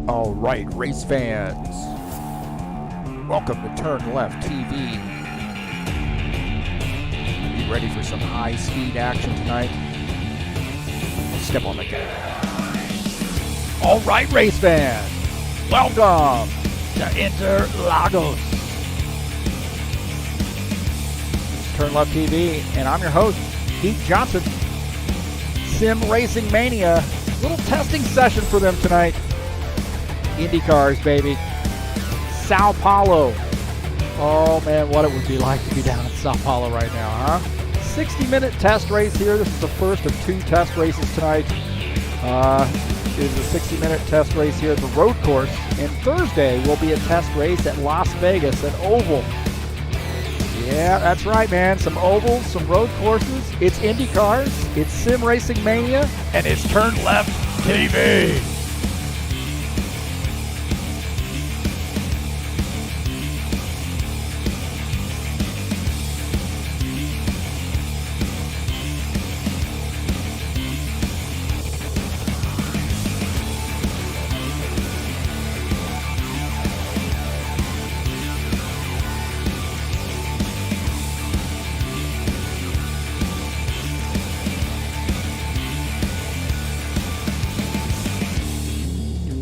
All right, race fans, welcome to TurnLeft TV. Be ready for some high-speed action tonight. Step on the gas. All right, race fans, welcome to Interlagos. This is TurnLeft TV, and I'm your host, Heath Johnson. Sim Racing Mania, little testing session for them tonight. IndyCars, baby. Sao Paulo. Oh, man, what it would be like to be down in Sao Paulo right now, huh? 60-minute test race here. This is the first of two test races tonight. It is a 60-minute test race here at the road course. And Thursday will be a test race at Las Vegas, at Oval. Yeah, that's right, man. Some ovals, some road courses. It's IndyCars, it's Sim Racing Mania, and it's TurnLeft TV.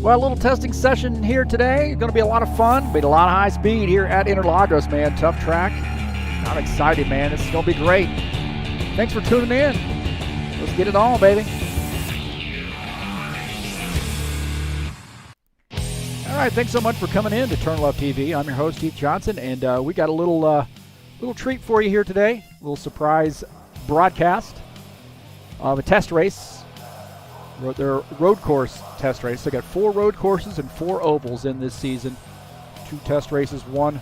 Well, a little testing session here today. Going to be a lot of fun. Be a lot of high speed here at Interlagos, man. Tough track. I'm excited, man. This is going to be great. Thanks for tuning in. Let's get it on, baby. All right, thanks so much for coming in to TurnLeft TV. I'm your host, Heath Johnson, and we got a little treat for you here today. A little surprise broadcast of a test race. Their road course test race. They got 4 road courses and 4 ovals in this season. 2 test races, 1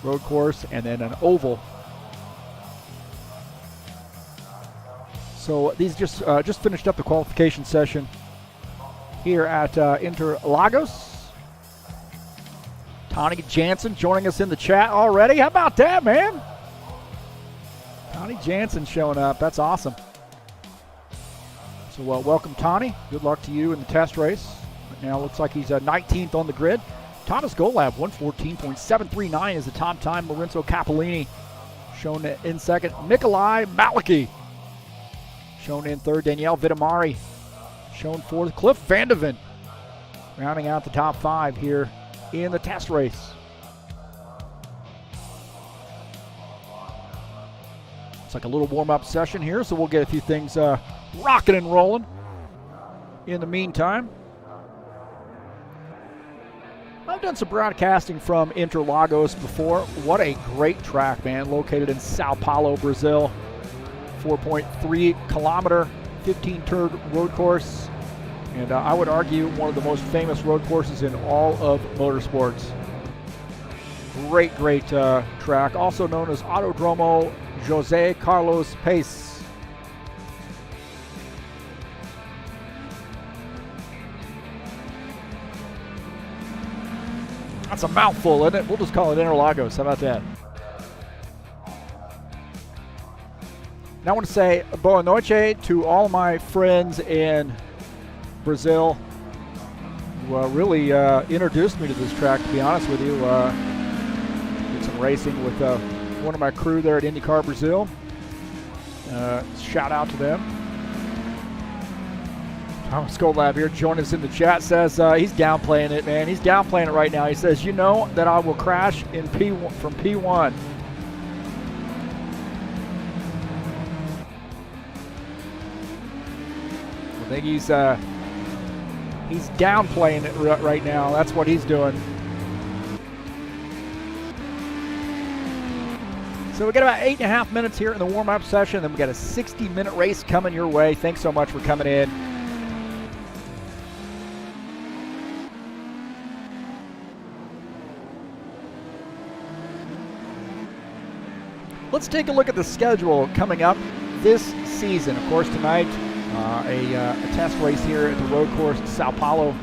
road course, and then an oval. So these just finished up the qualification session here at Interlagos. Tony Jansen joining us in the chat already. How about that, man? Tony Jansen showing up. That's awesome. So welcome, Tony. Good luck to you in the test race. Right now looks like he's 19th on the grid. Thomas Golab, 114.739 is the top time. Lorenzo Capolini shown in second. Nikolai Maliki shown in third. Danielle Vitamari shown fourth. Cliff Vandeven rounding out the top 5 here in the test race. It's like a little warm-up session here, so we'll get a few things rocking and rolling in the meantime. I've done some broadcasting from Interlagos before. What a great track, man. Located in Sao Paulo, Brazil. 4.3 kilometer, 15-turn road course. And I would argue one of the most famous road courses in all of motorsports. Great track. Also known as Autodromo José Carlos Pace. That's a mouthful, isn't it? We'll just call it Interlagos. How about that? Now I want to say boa noite to all my friends in Brazil who really introduced me to this track, to be honest with you. Did some racing with one of my crew there at IndyCar Brazil. Shout out to them. Thomas Golab here joining us in the chat, says he's downplaying it, man. He's downplaying it right now. He says, you know that I will crash in P1 from P1. I think he's downplaying it right now. That's what he's doing. So we got about 8.5 minutes here in the warm-up session. Then we got a 60-minute race coming your way. Thanks so much for coming in. Let's take a look at the schedule coming up this season. Of course, tonight, a test race here at the road course in Sao Paulo.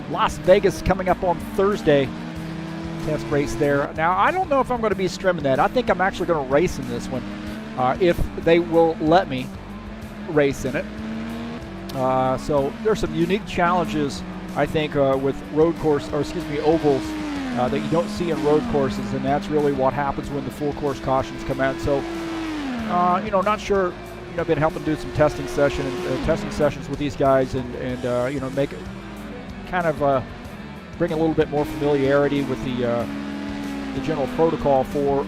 Las Vegas coming up on Thursday. Test race there. Now, I don't know if I'm going to be streaming that. I think I'm actually going to race in this one if they will let me race in it. So there's some unique challenges I think, with road course, or excuse me, ovals that you don't see in road courses, and that's really what happens when the full course cautions come out. So, not sure. I've been helping do some testing sessions with these guys, and make it kind of bring a little bit more familiarity with the general protocol for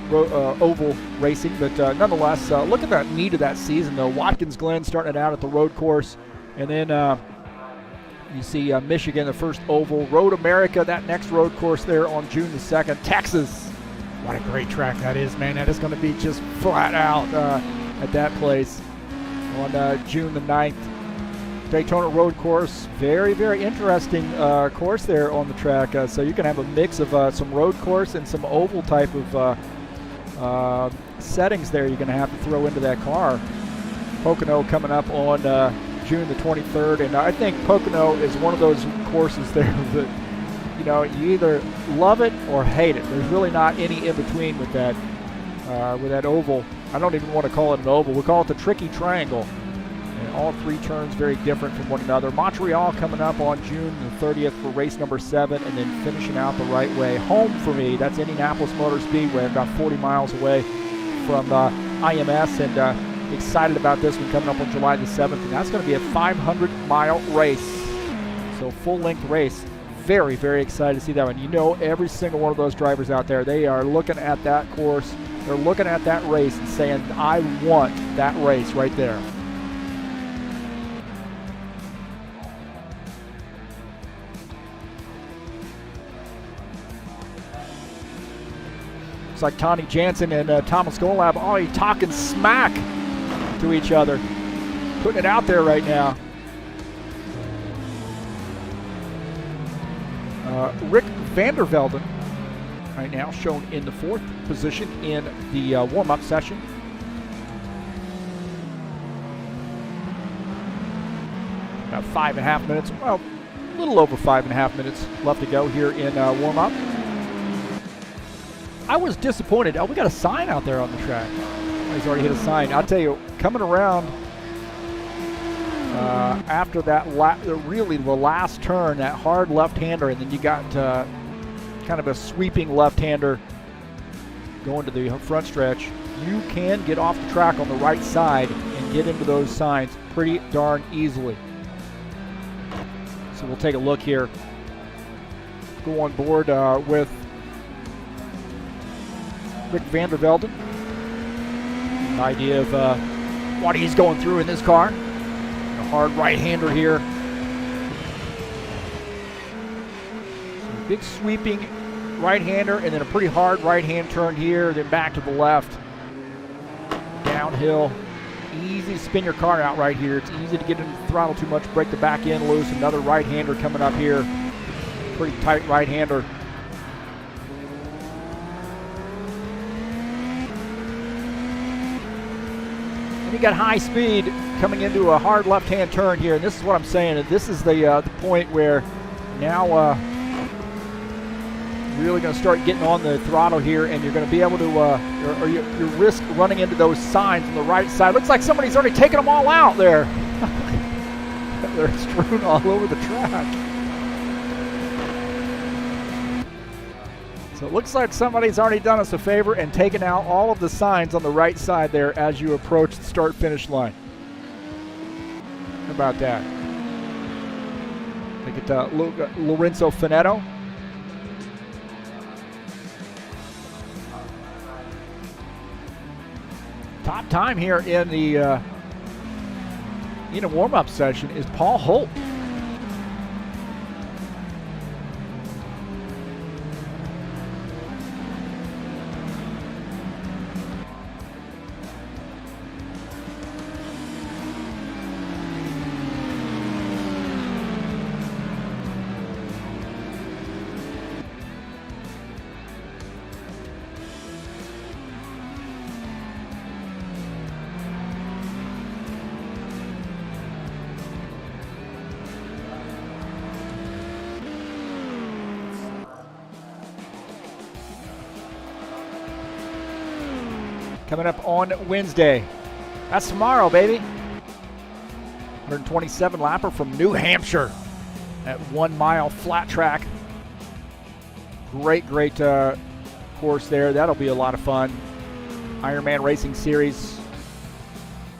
oval racing. But nonetheless, look at that meat of that season, though. Watkins Glen starting it out at the road course, and then you see Michigan, the first oval. Road America, that next road course there on June the 2nd. Texas, what a great track that is, man. That is going to be just flat out at that place on June the 9th. Daytona road course, very, very interesting course there on the track. So you can have a mix of some road course and some oval type of settings there you're going to have to throw into that car. Pocono coming up on June the 23rd, and I think Pocono is one of those courses there that you either love it or hate it. There's really not any in between with that oval. I don't even want to call it an oval. We call it the tricky triangle. And all three turns very different from one another. Montreal coming up on June the 30th for race number 7, and then finishing out the right way. Home for me, that's Indianapolis Motor Speedway, about 40 miles away from IMS, and excited about this one coming up on July the 7th, and that's going to be a 500-mile race. So full-length race. Very, very excited to see that one. Every single one of those drivers out there, they are looking at that course. They're looking at that race and saying, I want that race right there. It's like Tony Jansen and Thomas Golab already talking smack to each other. Putting it out there right now. Rick Vandervelden right now shown in the 4th position in the warm-up session. About 5.5 minutes, well, a little over 5.5 minutes left to go here in warm-up. I was disappointed. Oh, we got a sign out there on the track. Oh, he's already hit a sign. I'll tell you, coming around after that, really the last turn, that hard left-hander, and then you got kind of a sweeping left-hander going to the front stretch. You can get off the track on the right side and get into those signs pretty darn easily. So we'll take a look here. Go on board with Rick Vandervelden. An idea of what he's going through in this car. A hard right-hander here. So big sweeping right-hander, and then a pretty hard right-hand turn here, then back to the left. Downhill. Easy to spin your car out right here. It's easy to get into the throttle too much, break the back end loose. Another right-hander coming up here. Pretty tight right-hander. And you got high speed coming into a hard left-hand turn here, and this is what I'm saying. This is the point where now really going to start getting on the throttle here, and you're going to be able to, or you risk running into those signs on the right side. Looks like somebody's already taken them all out there. They're strewn all over the track. So it looks like somebody's already done us a favor and taken out all of the signs on the right side there as you approach the start-finish line. How about that? Look at Lorenzo Finetto. Top time here in the warm-up session is Paul Holt. Coming up on Wednesday. That's tomorrow, baby. 127 lapper from New Hampshire. at 1 mile flat track. Great course there. That'll be a lot of fun. Ironman Racing Series.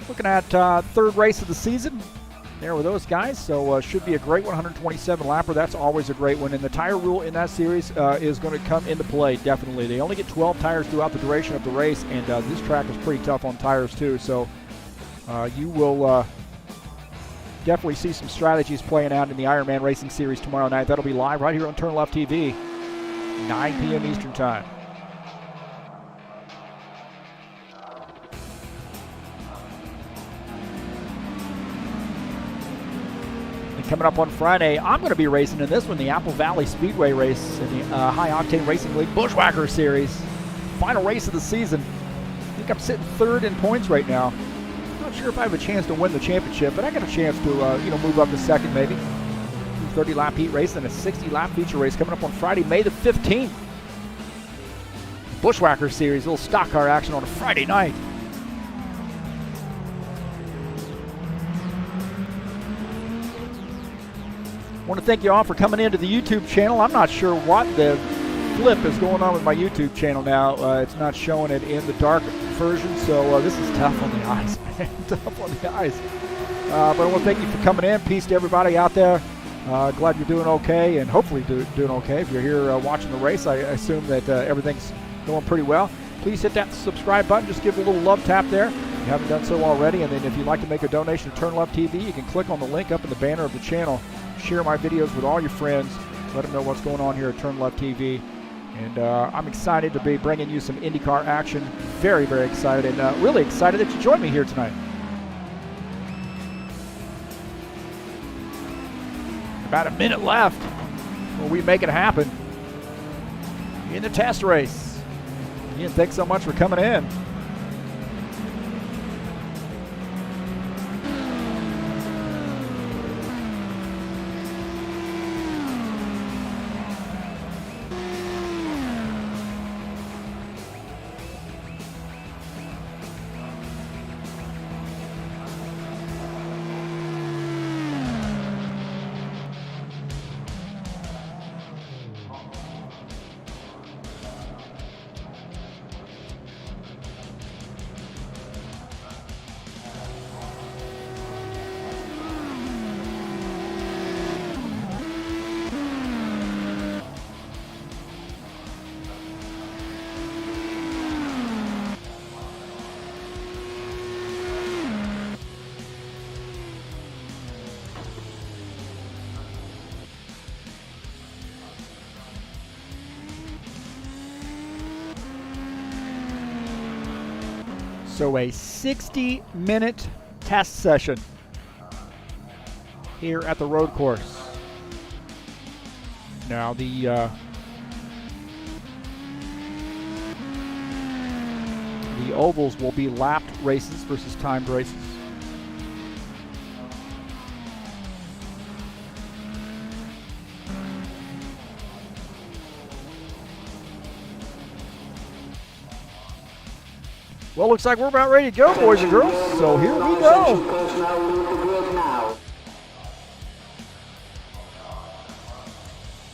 Looking at third race of the season there with those guys, so should be a great 127 lapper. That's always a great one, and the tire rule in that series is going to come into play, definitely. They only get 12 tires throughout the duration of the race, and this track is pretty tough on tires too, so you will definitely see some strategies playing out in the Ironman Racing Series tomorrow night. That'll be live right here on TurnLeft TV, 9 p.m. Eastern Time. Coming up on Friday, I'm going to be racing in this one, the Apple Valley Speedway race in the High Octane Racing League Bushwhacker Series. Final race of the season. I think I'm sitting third in points right now. Not sure if I have a chance to win the championship, but I got a chance to move up to second maybe. 30-lap heat race and a 60-lap feature race coming up on Friday, May the 15th. Bushwhacker Series, a little stock car action on a Friday night. I want to thank you all for coming into the YouTube channel. I'm not sure what the flip is going on with my YouTube channel now. It's not showing it in the dark version, so this is tough on the eyes, man. Tough on the eyes. But I want to thank you for coming in. Peace to everybody out there. Glad you're doing okay, and hopefully doing okay. If you're here watching the race, I assume that everything's going pretty well. Please hit that subscribe button. Just give a little love tap there if you haven't done so already. And then if you'd like to make a donation to TurnLeft TV, you can click on the link up in the banner of the channel. Share my videos with all your friends. Let them know what's going on here at TurnLeft TV. And I'm excited to be bringing you some IndyCar action. Very, very excited, and really excited that you joined me here tonight. About a minute left before we make it happen in the test race. Ian, thanks so much for coming in. So a 60-minute test session here at the road course. Now the ovals will be lapped races versus timed races. Well, looks like we're about ready to go, boys and girls. So here we go.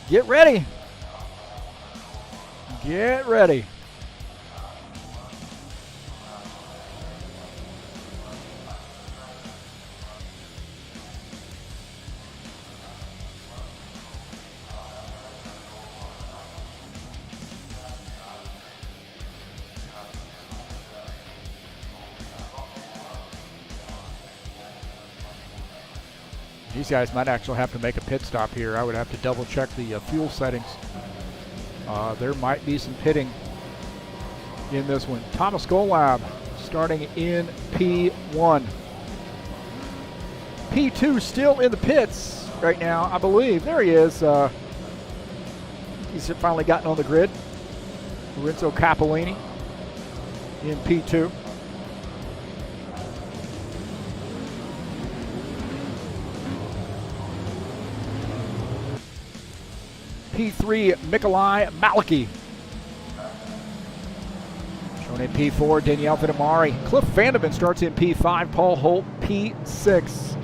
Get ready. Get ready. These guys might actually have to make a pit stop here. I would have to double check the fuel settings. There might be some pitting in this one. Thomas Golab starting in P1. P2 still in the pits right now, I believe. There he is. He's finally gotten on the grid. Lorenzo Capolini in P2. P3, Mikolai Maliki. Shown in P4, Danielle Vitamari. Cliff Vandeman starts in P5. Paul Holt, P6.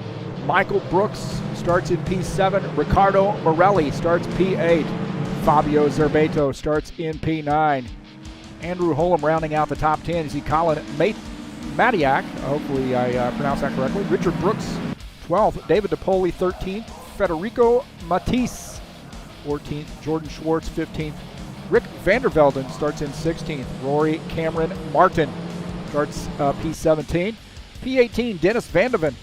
Michael Brooks starts starts in P7. Riccardo Morelli starts P8. Fabio Zerbato starts in P9. Andrew Holm rounding out the top 10. You see Colin Matiak, hopefully I pronounced that correctly. Richard Brooks, 12th. David DePoli, 13th. Federico Matisse, 14th. Jordan Schwartz, 15th. Rick Vandervelden starts in 16th. Rory Cameron Martin starts P17. P18, Dennis Vandeven.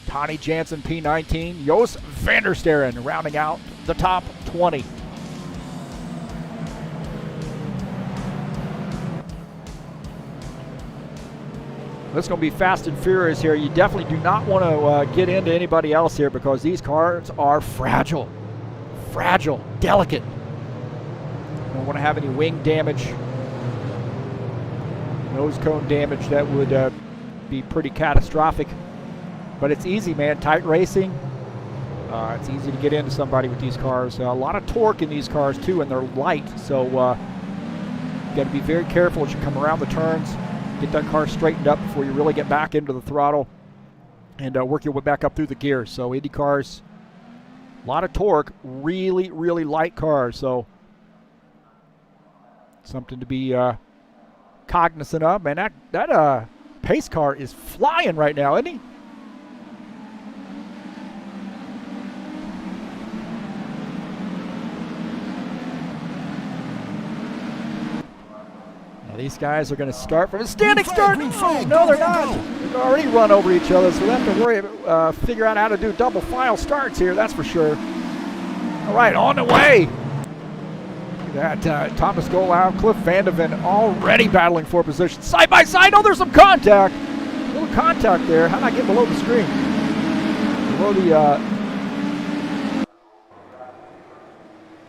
Tony Jansen, P19. Jos Vandersteren rounding out the top 20. This is going to be fast and furious here. You definitely do not want to get into anybody else here because these cars are fragile. Fragile, delicate. Don't want to have any wing damage, nose cone damage. That would be pretty catastrophic. But it's easy, man. Tight racing. It's easy to get into somebody with these cars. A lot of torque in these cars too, and they're light. So you got to be very careful as you come around the turns. Get that car straightened up before you really get back into the throttle and work your way back up through the gears. So Indy cars, a lot of torque, really, really light cars. So something to be cognizant of. Man, that pace car is flying right now, isn't he? These guys are going to start from a standing start. Oh, no, they're not. They've already run over each other, so we have to worry about figure out how to do double file starts here, that's for sure. All right, on the way. Look at that. Thomas Golov, Cliff Vandeven already battling for position. Side by side. Oh, there's some contact. A little contact there. How did I get below the screen?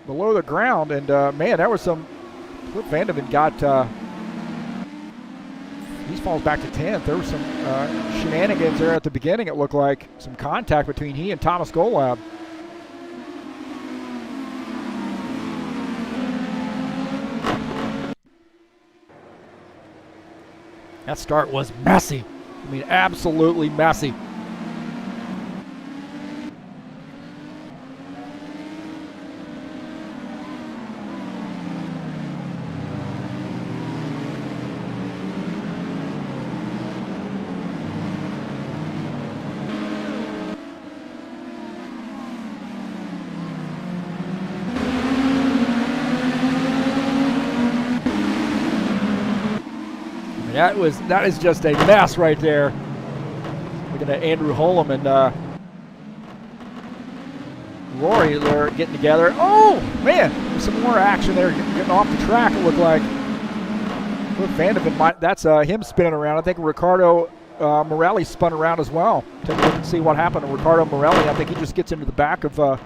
Below the ground, and man, that was some. Cliff Vandeven got. He falls back to 10th. There was some shenanigans there at the beginning, it looked like. Some contact between he and Thomas Golab. That start was messy. I mean, absolutely messy. That is just a mess right there. Looking at Andrew Holm and Rory, they're getting together. Oh man, there's some more action there, getting off the track. It looked like. Look, Vandeven, that's him spinning around. I think Riccardo Morelli spun around as well. Take a look and see what happened to Riccardo Morelli. I think he just gets into the back of, or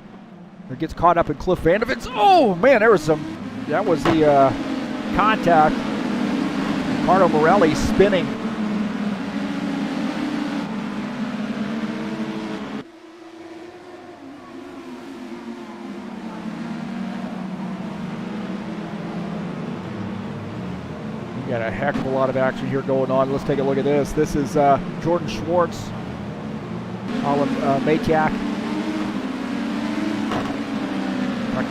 gets caught up in Cliff Vandeven's. Oh man, there was some. That was the contact. Riccardo Morelli spinning. We got a heck of a lot of action here going on. Let's take a look at this. This is Jordan Schwartz, Colin Matiak.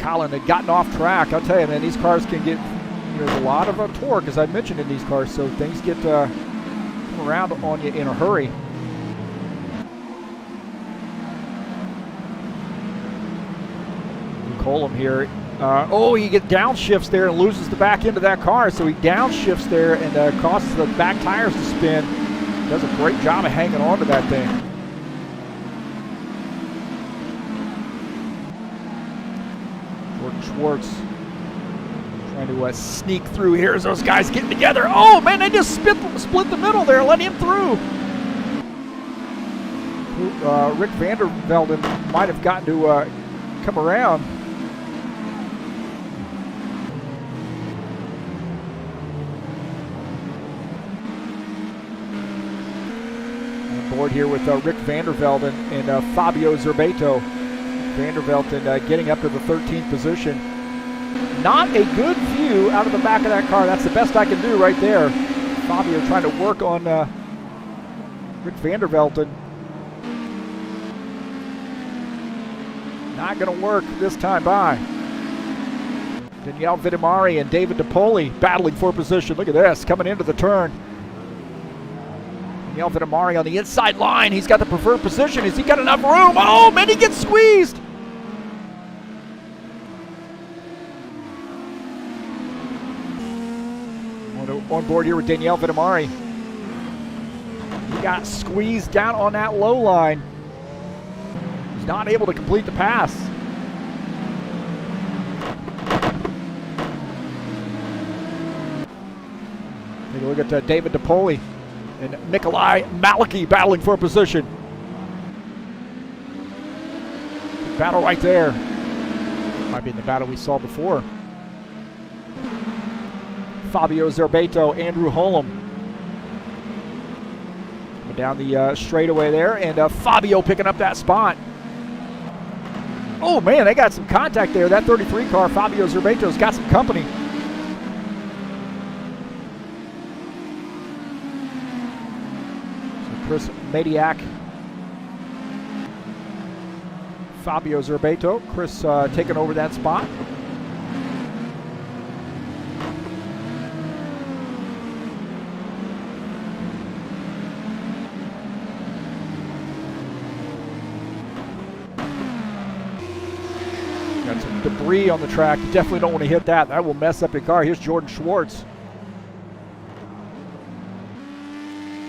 Colin had gotten off track. I'll tell you, man, these cars can get. There's a lot of torque, as I mentioned, in these cars, so things get come around on you in a hurry. Colum here. He gets downshifts there and loses the back end of that car, so he downshifts there and causes the back tires to spin. Does a great job of hanging on to that thing. Jordan Schwartz trying to sneak through here as those guys getting together. Oh man, they just split the middle there, let him through. Rick Vandervelden might have gotten to come around. On board here with Rick Vandervelden and Fabio Zerbato. Vandervelden getting up to the 13th position. Not a good view out of the back of that car. That's the best I can do right there. Fabio trying to work on Rick Vandervelden. Not going to work this time by. Danielle Vitamari and David DePoli battling for position. Look at this, coming into the turn. Danielle Vitamari on the inside line. He's got the preferred position. Has he got enough room? Oh, man, he gets squeezed. On board here with Danielle Vitamari. He got squeezed down on that low line. He's not able to complete the pass. Take a look at David DePoli and Nikolai Maliki battling for position. Battle right there. Might be in the battle we saw before. Fabio Zerbato, Andrew Holm. Down the straightaway there, and Fabio picking up that spot. Oh man, they got some contact there. That 33 car, Fabio Zerbato's got some company. So Chris Mediak, Fabio Zerbato, Chris taking over that spot. Got some debris on the track. You definitely don't want to hit that. That will mess up your car. Here's Jordan Schwartz.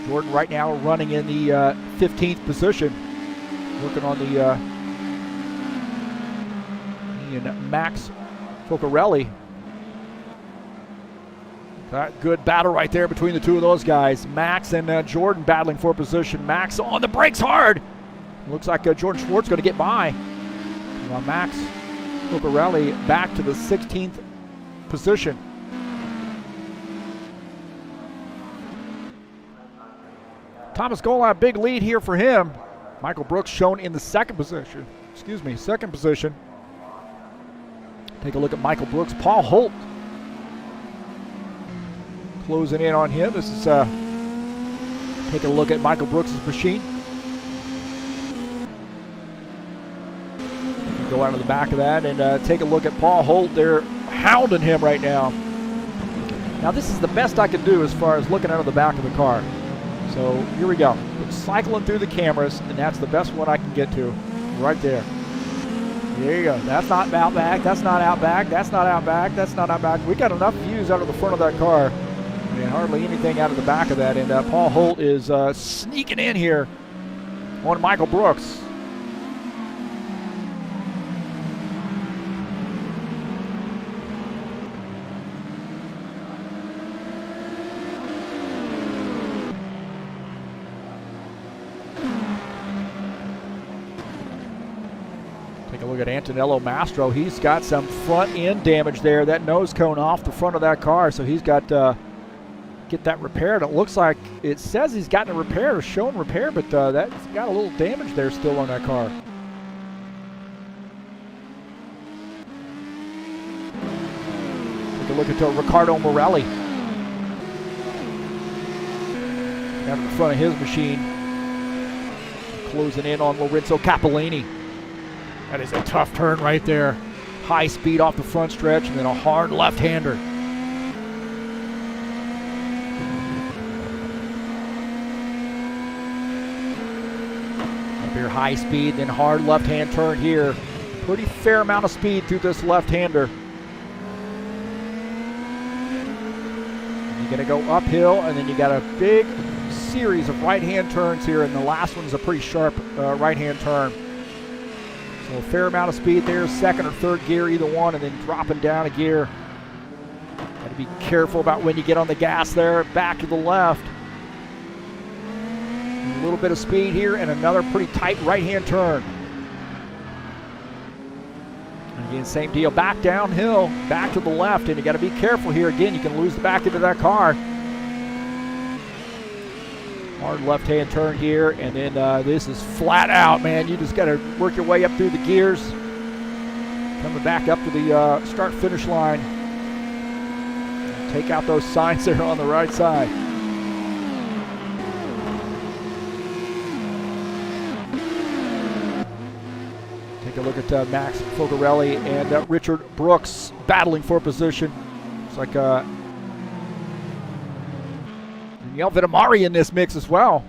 Jordan right now running in the 15th position. Working on the and Max Focarelli. That good battle right there between the two of those guys. Max and Jordan battling for position. Max on the brakes hard. Looks like Jordan Schwartz going to get by. Max Focarelli back to the 16th position. Thomas Golab, big lead here for him. Michael Brooks shown in the second position. Take a look at Michael Brooks. Paul Holt closing in on him. This is take a look at Michael Brooks' machine. Go out of the back of that and take a look at Paul Holt. They're hounding him right now. Now this is the best I can do as far as looking out of the back of the car. So here we go. I'm cycling through the cameras, and that's the best one I can get to right there. There you go. That's not out back. That's not out back. That's not out back. That's not out back. We got enough views out of the front of that car, and hardly anything out of the back of that. And Paul Holt is sneaking in here on Michael Brooks. Take a look at Antonello Mastro. He's got some front end damage there. That nose cone off the front of that car, so he's got get that repaired. It looks like it says he's gotten it repaired or shown repair, but that's got a little damage there still on that car. Take a look at Ricardo Morelli. Down to the front of his machine. Closing in on Lorenzo Cappellini. That is a tough turn right there. High speed off the front stretch and then a hard left-hander. Up here, high speed, then hard left-hand turn here. Pretty fair amount of speed through this left-hander. You're going to go uphill, and then you got a big series of right-hand turns here, and the last one's a pretty sharp right-hand turn. So a fair amount of speed there, second or third gear, either one, and then dropping down a gear. Got to be careful about when you get on the gas there, back to the left. A little bit of speed here and another pretty tight right-hand turn. And again, same deal, back downhill, back to the left, and you got to be careful here. Again, you can lose the back end of that car. Hard left-hand turn here, and then this is flat out, man. You just got to work your way up through the gears. Coming back up to the start-finish line. Take out those signs there on the right side. Take a a look at Max Fogarelli and Richard Brooks battling for position. It's like Daniel Vitamari in this mix as well.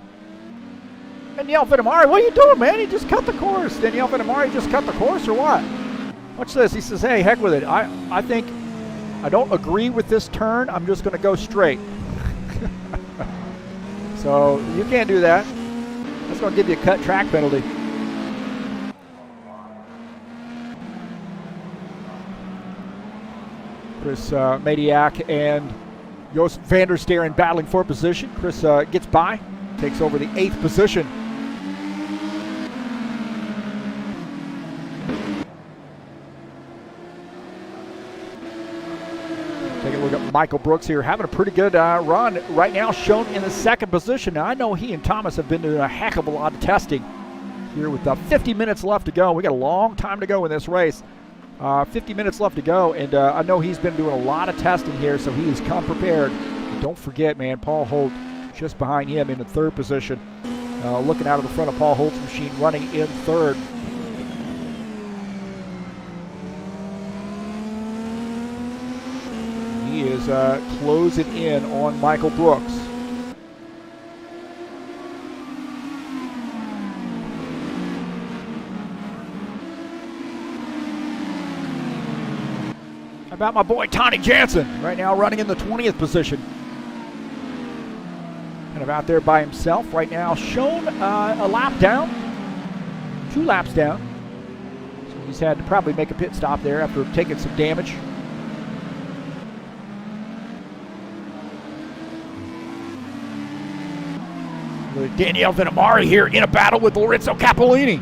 Daniel Vitamari, what are you doing, man? He just cut the course. Daniel Vitamari just cut the course or what? Watch this. He says, hey, heck with it. I think I don't agree with this turn. I'm just going to go straight. So you can't do that. That's going to give you a cut track penalty. Chris Madiak and Joost van der Sterren battling for position. Chris gets by, takes over the 8th position. Take a look at Michael Brooks here, having a pretty good run right now, shown in the 2nd position. Now, I know he and Thomas have been doing a heck of a lot of testing here with 50 minutes left to go. We got a long time to go in this race. 50 minutes left to go, and I know he's been doing a lot of testing here, so he has come prepared. But don't forget, man, Paul Holt just behind him in the 3rd position. Looking out of the front of Paul Holt's machine, running in 3rd. He is closing in on Michael Brooks. How about my boy Tony Jansen, right now running in the 20th position. Kind of out there by himself right now, shown a lap down, 2 laps down. So he's had to probably make a pit stop there after taking some damage. Daniel Vitamari here in a battle with Lorenzo Cappellini.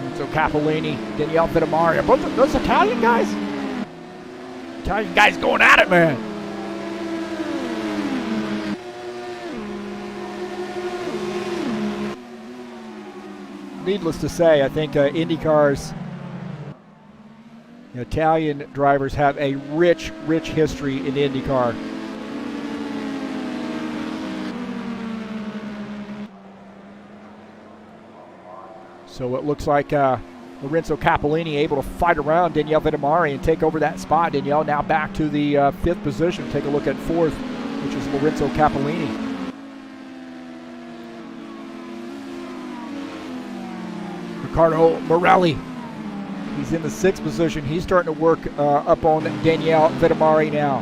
Lorenzo Cappellini, Daniel Vitamari. Are both those Italian guys? Italian guys going at it, man. Needless to say, I think IndyCar's Italian drivers have a rich, rich history in IndyCar. So it looks like Lorenzo Cappellini able to fight around Daniel Vitamari and take over that spot. Daniel now back to the 5th position. Take a look at 4th, which is Lorenzo Cappellini. Ricardo Morelli, he's in the 6th position. He's starting to work up on Daniel Vitamari now.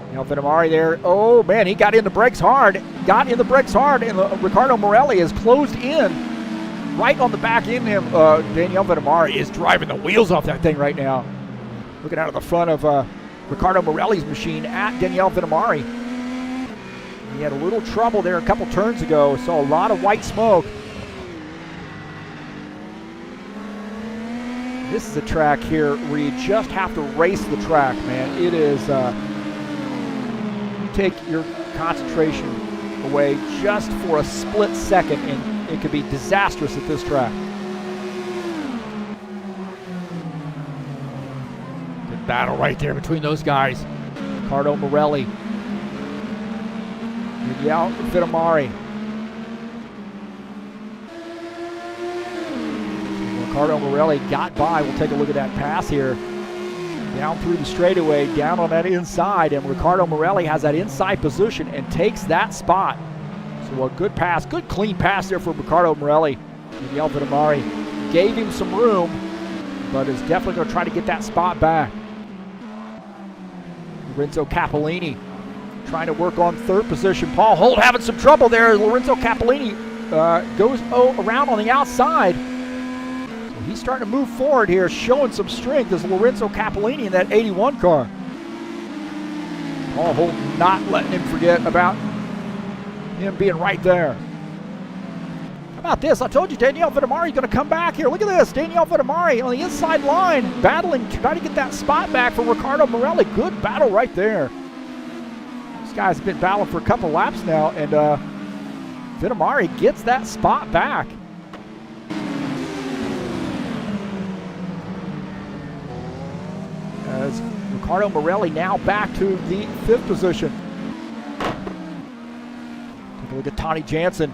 Daniel Vitamari there. Oh, man, he got in the brakes hard. And Ricardo Morelli is closed in. Right on the back end of him, Daniel Vitamari is driving the wheels off that thing right now. Looking out of the front of Ricardo Morelli's machine at Daniel Vitamari. He had a little trouble there a couple turns ago. Saw a lot of white smoke. This is a track here where you just have to race the track, man. It is, take your concentration away just for a split second and it could be disastrous at this track. Good battle right there between those guys. Ricardo Morelli. Daniel Vitamari. Ricardo Morelli got by. We'll take a look at that pass here. Down through the straightaway, down on that inside, and Ricardo Morelli has that inside position and takes that spot. So a good pass, good clean pass there for Ricardo Morelli. Daniel Vitamari gave him some room, but is definitely going to try to get that spot back. Lorenzo Cappellini trying to work on 3rd position. Paul Holt having some trouble there. Lorenzo Cappellini goes around on the outside. So he's starting to move forward here, showing some strength as Lorenzo Cappellini in that 81 car. Paul Holt not letting him forget about him being right there. How about this? I told you Daniel Vitamari is going to come back here. Look at this. Daniel Vitamari on the inside line, battling, trying to get that spot back for Ricardo Morelli. Good battle right there. This guy's been battling for a couple laps now, and Vitamari gets that spot back. As Ricardo Morelli now back to the 5th position. Look at Tony Jansen.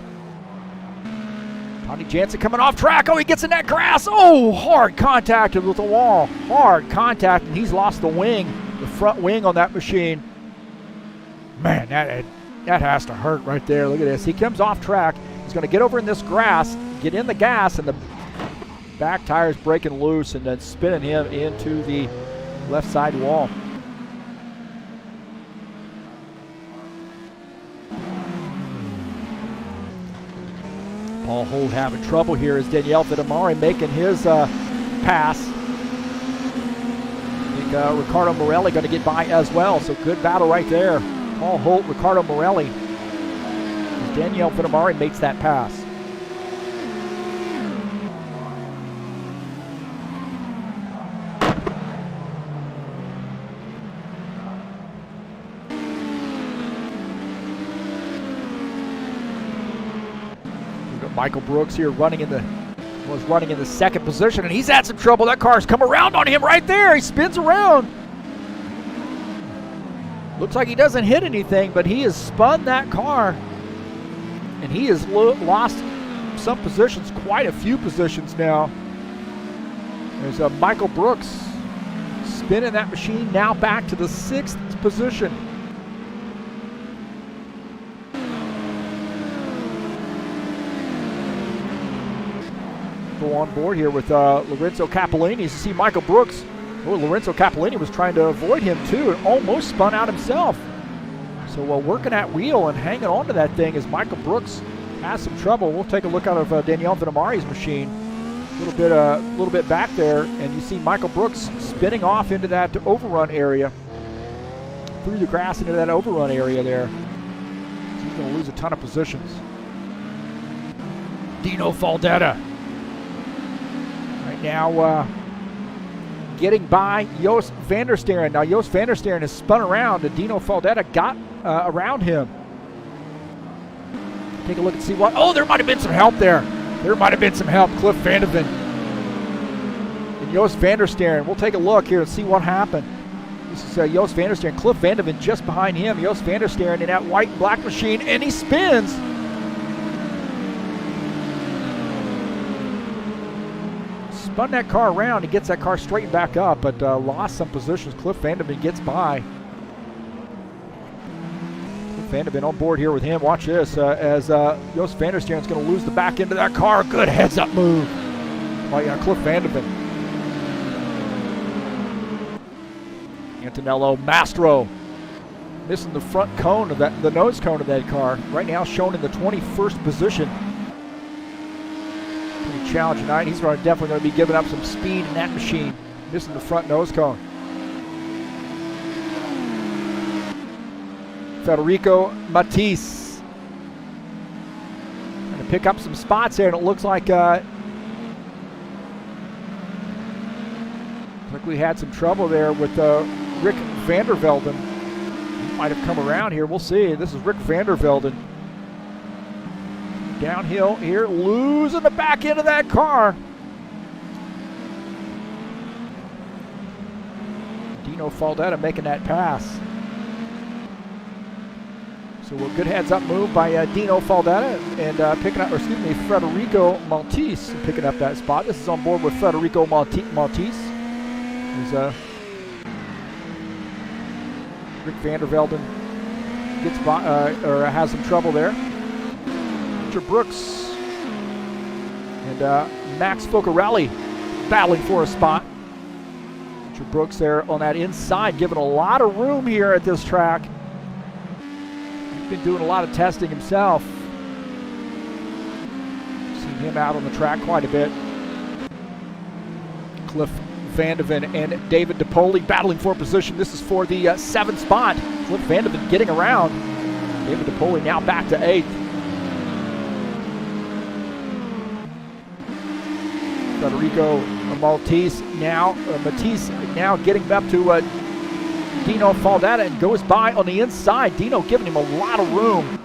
Ronnie Jansen coming off track. Oh, he gets in that grass. Oh, hard contact with the wall. Hard contact, and he's lost the wing, the front wing on that machine. Man, that has to hurt right there. Look at this. He comes off track. He's going to get over in this grass, get in the gas, and the back tire's breaking loose and then spinning him into the left side wall. Paul Holt having trouble here as Daniel Vitamari making his pass. I think Ricardo Morelli going to get by as well, so good battle right there. Paul Holt, Ricardo Morelli. As Daniel Vitamari makes that pass. Michael Brooks here was running in the second position, and he's had some trouble. That car's come around on him right there. He spins around. Looks like he doesn't hit anything, but he has spun that car, and he has lost some positions, quite a few positions now. There's Michael Brooks spinning that machine now back to the 6th position. On board here with Lorenzo Capellini. You see Michael Brooks. Oh, Lorenzo Capellini was trying to avoid him too and almost spun out himself. So working that wheel and hanging on to that thing as Michael Brooks has some trouble. We'll take a look out of Daniel Vitamari's machine. A little bit back there, and you see Michael Brooks spinning off into that overrun area, through the grass into that overrun area there. So he's going to lose a ton of positions. Dino Faldetta now getting by Joost van der Sterren. Now Joost van der Sterren has spun around and Dino Faldetta got around him. Take a look and see what, oh, there might have been some help there. There might have been some help. Cliff Vandeven and Joost van der Sterren. We'll take a look here and see what happened. This is Joost van der Sterren. Cliff Vandeven just behind him. Joost van der Sterren in that white and black machine, and he spins. Spun that car around. He gets that car straightened back up, but lost some positions. Cliff Vandeven gets by. Cliff Vandeven on board here with him. Watch this as Joost van der Sterren's going to lose the back end of that car. Good heads-up move by Cliff Vandeven. Antonello Mastro missing the front cone of that, the nose cone of that car. Right now shown in the 21st position. Challenge tonight. He's definitely going to be giving up some speed in that machine, missing the front nose cone. Federico Matisse going to pick up some spots here, and it looks like we had some trouble there with Rick van der Velden. He might have come around here. We'll see. This is Rick van der Velden. Downhill here, losing the back end of that car. Dino Faldetta making that pass. So a good heads-up move by Dino Faldetta and Federico Maltese picking up that spot. This is on board with Federico Maltese. There's Rick van der Velden gets by, has some trouble there. Brooks and Max Focarelli battling for a spot. Richard Brooks there on that inside, giving a lot of room here at this track. He's been doing a lot of testing himself. Seen him out on the track quite a bit. Cliff Vandeven and David DePoli battling for position. This is for the 7th spot. Cliff Vandeven getting around. David DePoli now back to 8th. Federico Matisse now getting up to Dino Faldetta and goes by on the inside. Dino giving him a lot of room.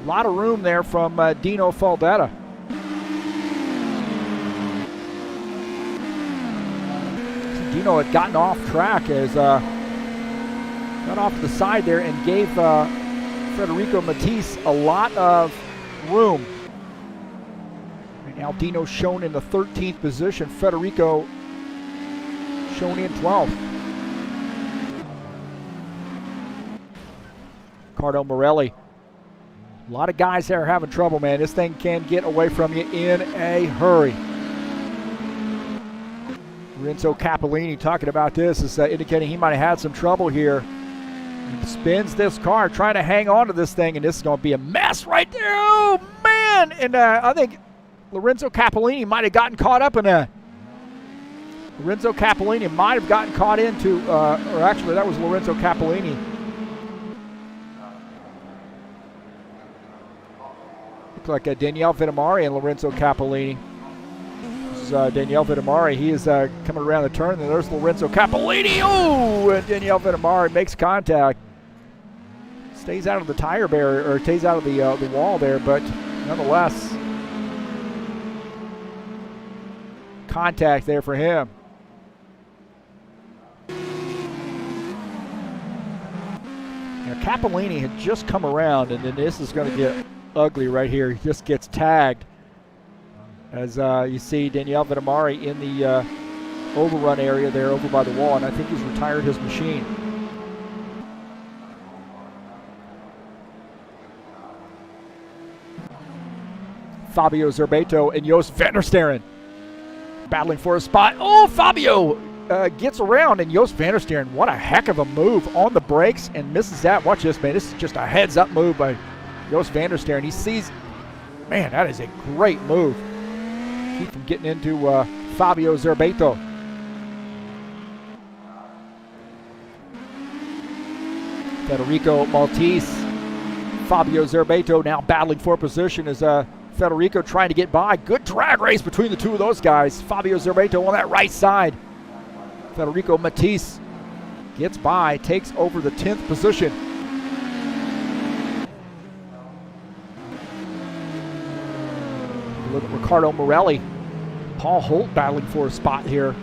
A lot of room there from Dino Faldetta. So Dino had gotten off track as got off to the side there and gave Federico Matisse a lot of room. Aldino shown in the 13th position. Federico shown in 12th. Ricardo Morelli. A lot of guys there are having trouble, man. This thing can get away from you in a hurry. Lorenzo Capellini talking about this is indicating he might have had some trouble here. He spins this car trying to hang on to this thing, and this is going to be a mess right there. Oh, man. And I think Lorenzo Capellini might have gotten caught up in that. Lorenzo Capellini might have gotten caught into, or actually that was Lorenzo Capellini. Looks like Daniele Vitamari and Lorenzo Capellini. This is Daniele Vitamari. He is coming around the turn, and there's Lorenzo Capellini. Oh, and Daniele Vitamari makes contact. Stays out of the tire barrier, or stays out of the wall there, but nonetheless, contact there for him. Now, Capellini had just come around, and then this is going to get ugly right here. He just gets tagged. As you see Daniele Vitamari in the overrun area there over by the wall, and I think he's retired his machine. Fabio Zerbato and Jos van der Steren battling for a spot. Oh, Fabio gets around, and Jos van der Steren, what a heck of a move on the brakes, and misses that. Watch this, man. This is just a heads-up move by Jos van der Steren. He sees, man, that is a great move. Keep from getting into Fabio Zerbato. Federico Maltese, Fabio Zerbato now battling for position as Federico trying to get by. Good drag race between the two of those guys. Fabio Zerbato on that right side. Federico Maltese gets by, takes over the 10th position. Look at Ricardo Morelli. Paul Holt battling for a spot here.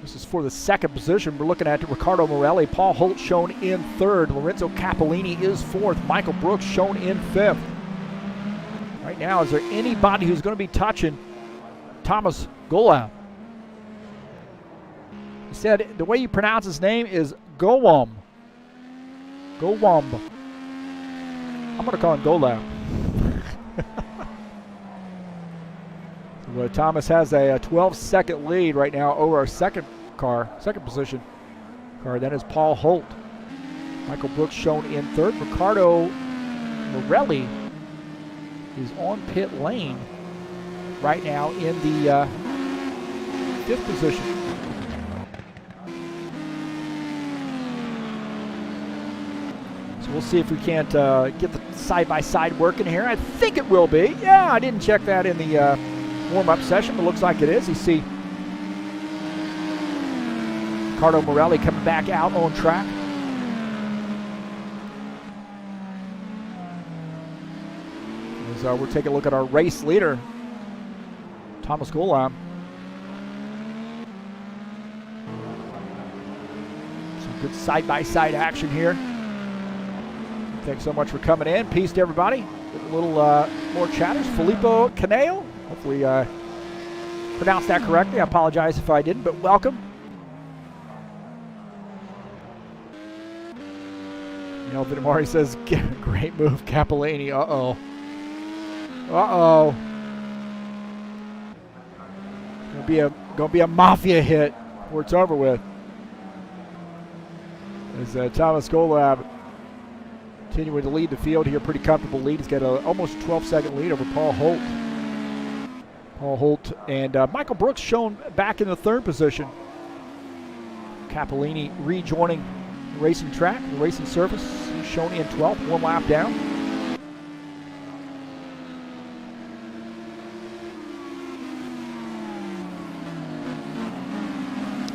This is for the 2nd position. We're looking at Ricardo Morelli. Paul Holt shown in 3rd. Lorenzo Capellini is 4th. Michael Brooks shown in 5th. Right now, is there anybody who's going to be touching Thomas Golab? He said the way you pronounce his name is Gowam. Gowam. I'm going to call him Golab. Well, Thomas has a 12-second lead right now over our second position car. That is Paul Holt. Michael Brooks shown in 3rd. Ricardo Morelli is on pit lane right now in the 5th position. So we'll see if we can't get the side-by-side working here. I think it will be. Yeah, I didn't check that in the warm-up session, but looks like it is. You see Ricardo Morelli coming back out on track. As we're taking a look at our race leader, Thomas Golab. Some good side-by-side action here. Thanks so much for coming in. Peace to everybody. Get a little more chatters. Filippo Caneo. Hopefully pronounced that correctly. I apologize if I didn't, but welcome. Melvin Amari says, great move, Capellini. Uh-oh. Uh-oh. Gonna be a mafia hit before it's over with. As Thomas Golab continuing to lead the field here, pretty comfortable lead. He's got a almost 12-second lead over Paul Holt. Paul Holt and Michael Brooks shown back in the 3rd position. Capellini rejoining the racing track, the racing surface. He's shown in 12th, 1 lap down.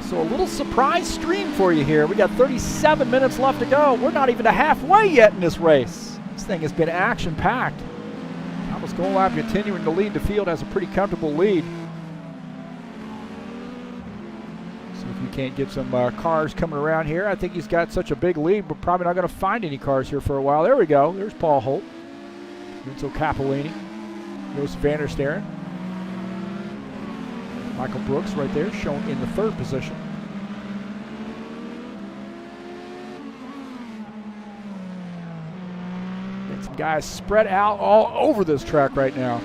So a little surprise stream for you here. We got 37 minutes left to go. We're not even halfway yet in this race. This thing has been action-packed. Thomas Golab continuing to lead the field, has a pretty comfortable lead. See if we can't get some cars coming around here. I think he's got such a big lead, we're probably not going to find any cars here for a while. There we go. There's Paul Holt. Lorenzo Capellini. Goes Van der Sterren. Michael Brooks right there, shown in the 3rd position. And some guys spread out all over this track right now.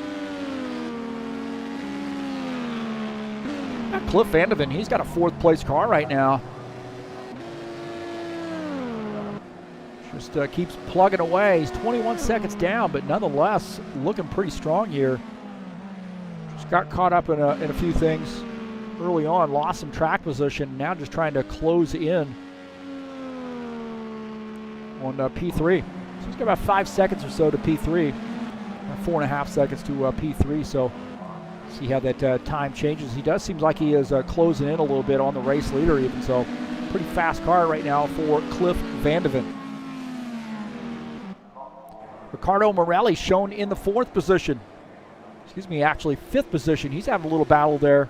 Cliff Vandeven, he's got a 4th place car right now. Just keeps plugging away. He's 21 seconds down, but nonetheless looking pretty strong here. Just got caught up in a few things early on, lost some track position, now just trying to close in on P3. So he's got about 5 seconds or so to P3, 4.5 seconds to P3, so see how that time changes. He does seem like he is closing in a little bit on the race leader even, so pretty fast car right now for Cliff Vandeven. Ricardo Morelli shown in the 4th position. Excuse me, actually 5th position. He's having a little battle there.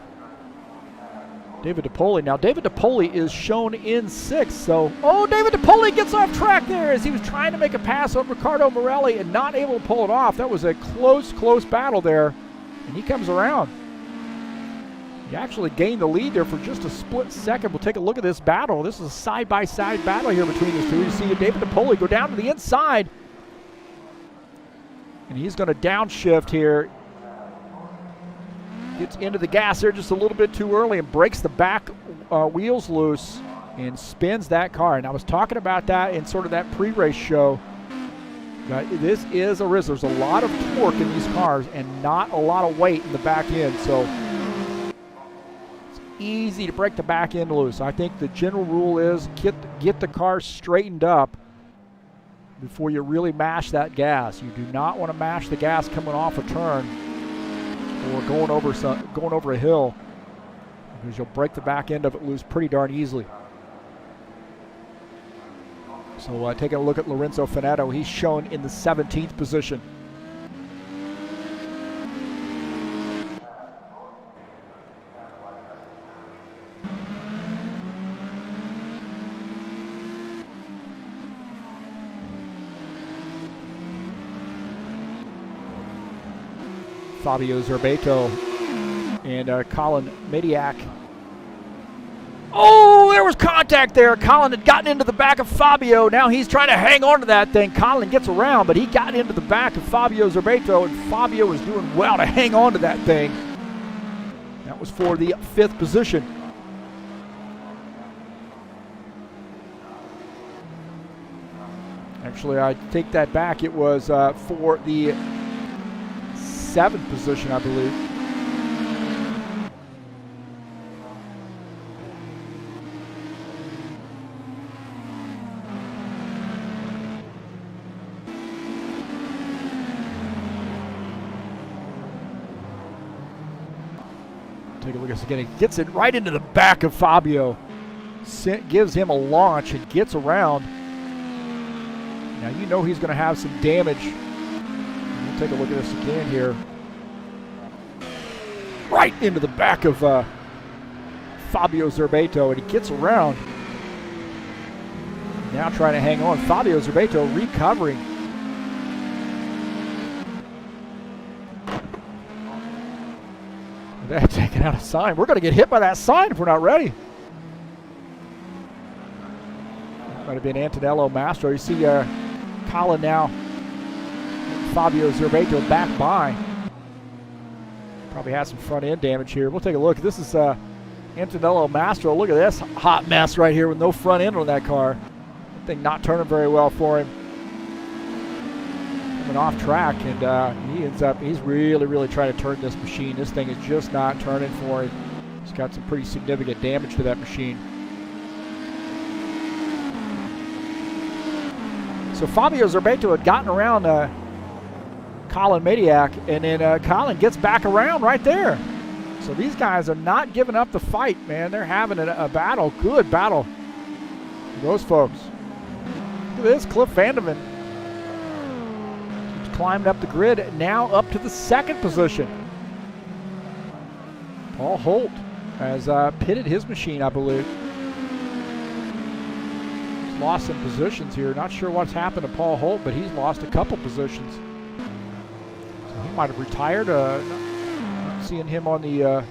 David DiPoli. Now David DiPoli is shown in 6th. So, David DiPoli gets off track there as he was trying to make a pass on Ricardo Morelli and not able to pull it off. That was a close battle there. And he comes around. He actually gained the lead there for just a split second. We'll take a look at this battle. This is a side-by-side battle here between these two. You see David DiPoli go down to the inside. And he's going to downshift here. Gets into the gas there just a little bit too early and breaks the back wheels loose and spins that car. And I was talking about that in sort of that pre-race show. This is a risk. There's a lot of torque in these cars and not a lot of weight in the back end. So it's easy to break the back end loose. I think the general rule is get the car straightened up before you really mash that gas. You do not want to mash the gas coming off a turn or going over a hill, because you'll break the back end of it loose pretty darn easily. So taking a look at Lorenzo Fanato, he's shown in the 17th position. Fabio Zerbato and Colin Mediak. Oh, there was contact there. Colin had gotten into the back of Fabio. Now he's trying to hang on to that thing. Colin gets around, but he got into the back of Fabio Zerbato, and Fabio was doing well to hang on to that thing. That was for the 5th position. Actually, I take that back. It was for the 7th position, I believe. Take a look at this again. He gets it right into the back of Fabio. Gives him a launch and gets around. Now you know he's going to have some damage. We'll take a look at this again here. Right into the back of Fabio Zerbato, and he gets around. Now trying to hang on. Fabio Zerbato recovering. That's taking out a sign. We're going to get hit by that sign if we're not ready. Might have been Antonello Mastro. You see Colin now. Fabio Zerbato back by. Probably has some front end damage here. We'll take a look. This is Antonello Mastro. Look at this hot mess right here with no front end on that car. That thing not turning very well for him. Coming off track, and he ends up, he's really trying to turn this machine. This thing is just not turning for him. He's got some pretty significant damage to that machine. So Fabio Zerbato had gotten around Colin Mediak, and then Colin gets back around right there. So these guys are not giving up the fight, man. They're having a battle, good battle. Those folks. Look at this, Cliff Vandeven. Keeps climbing up the grid, now up to the 2nd position. Paul Holt has pitted his machine, I believe. He's lost some positions here. Not sure what's happened to Paul Holt, but he's lost a couple positions. So He might have retired. Not seeing him on the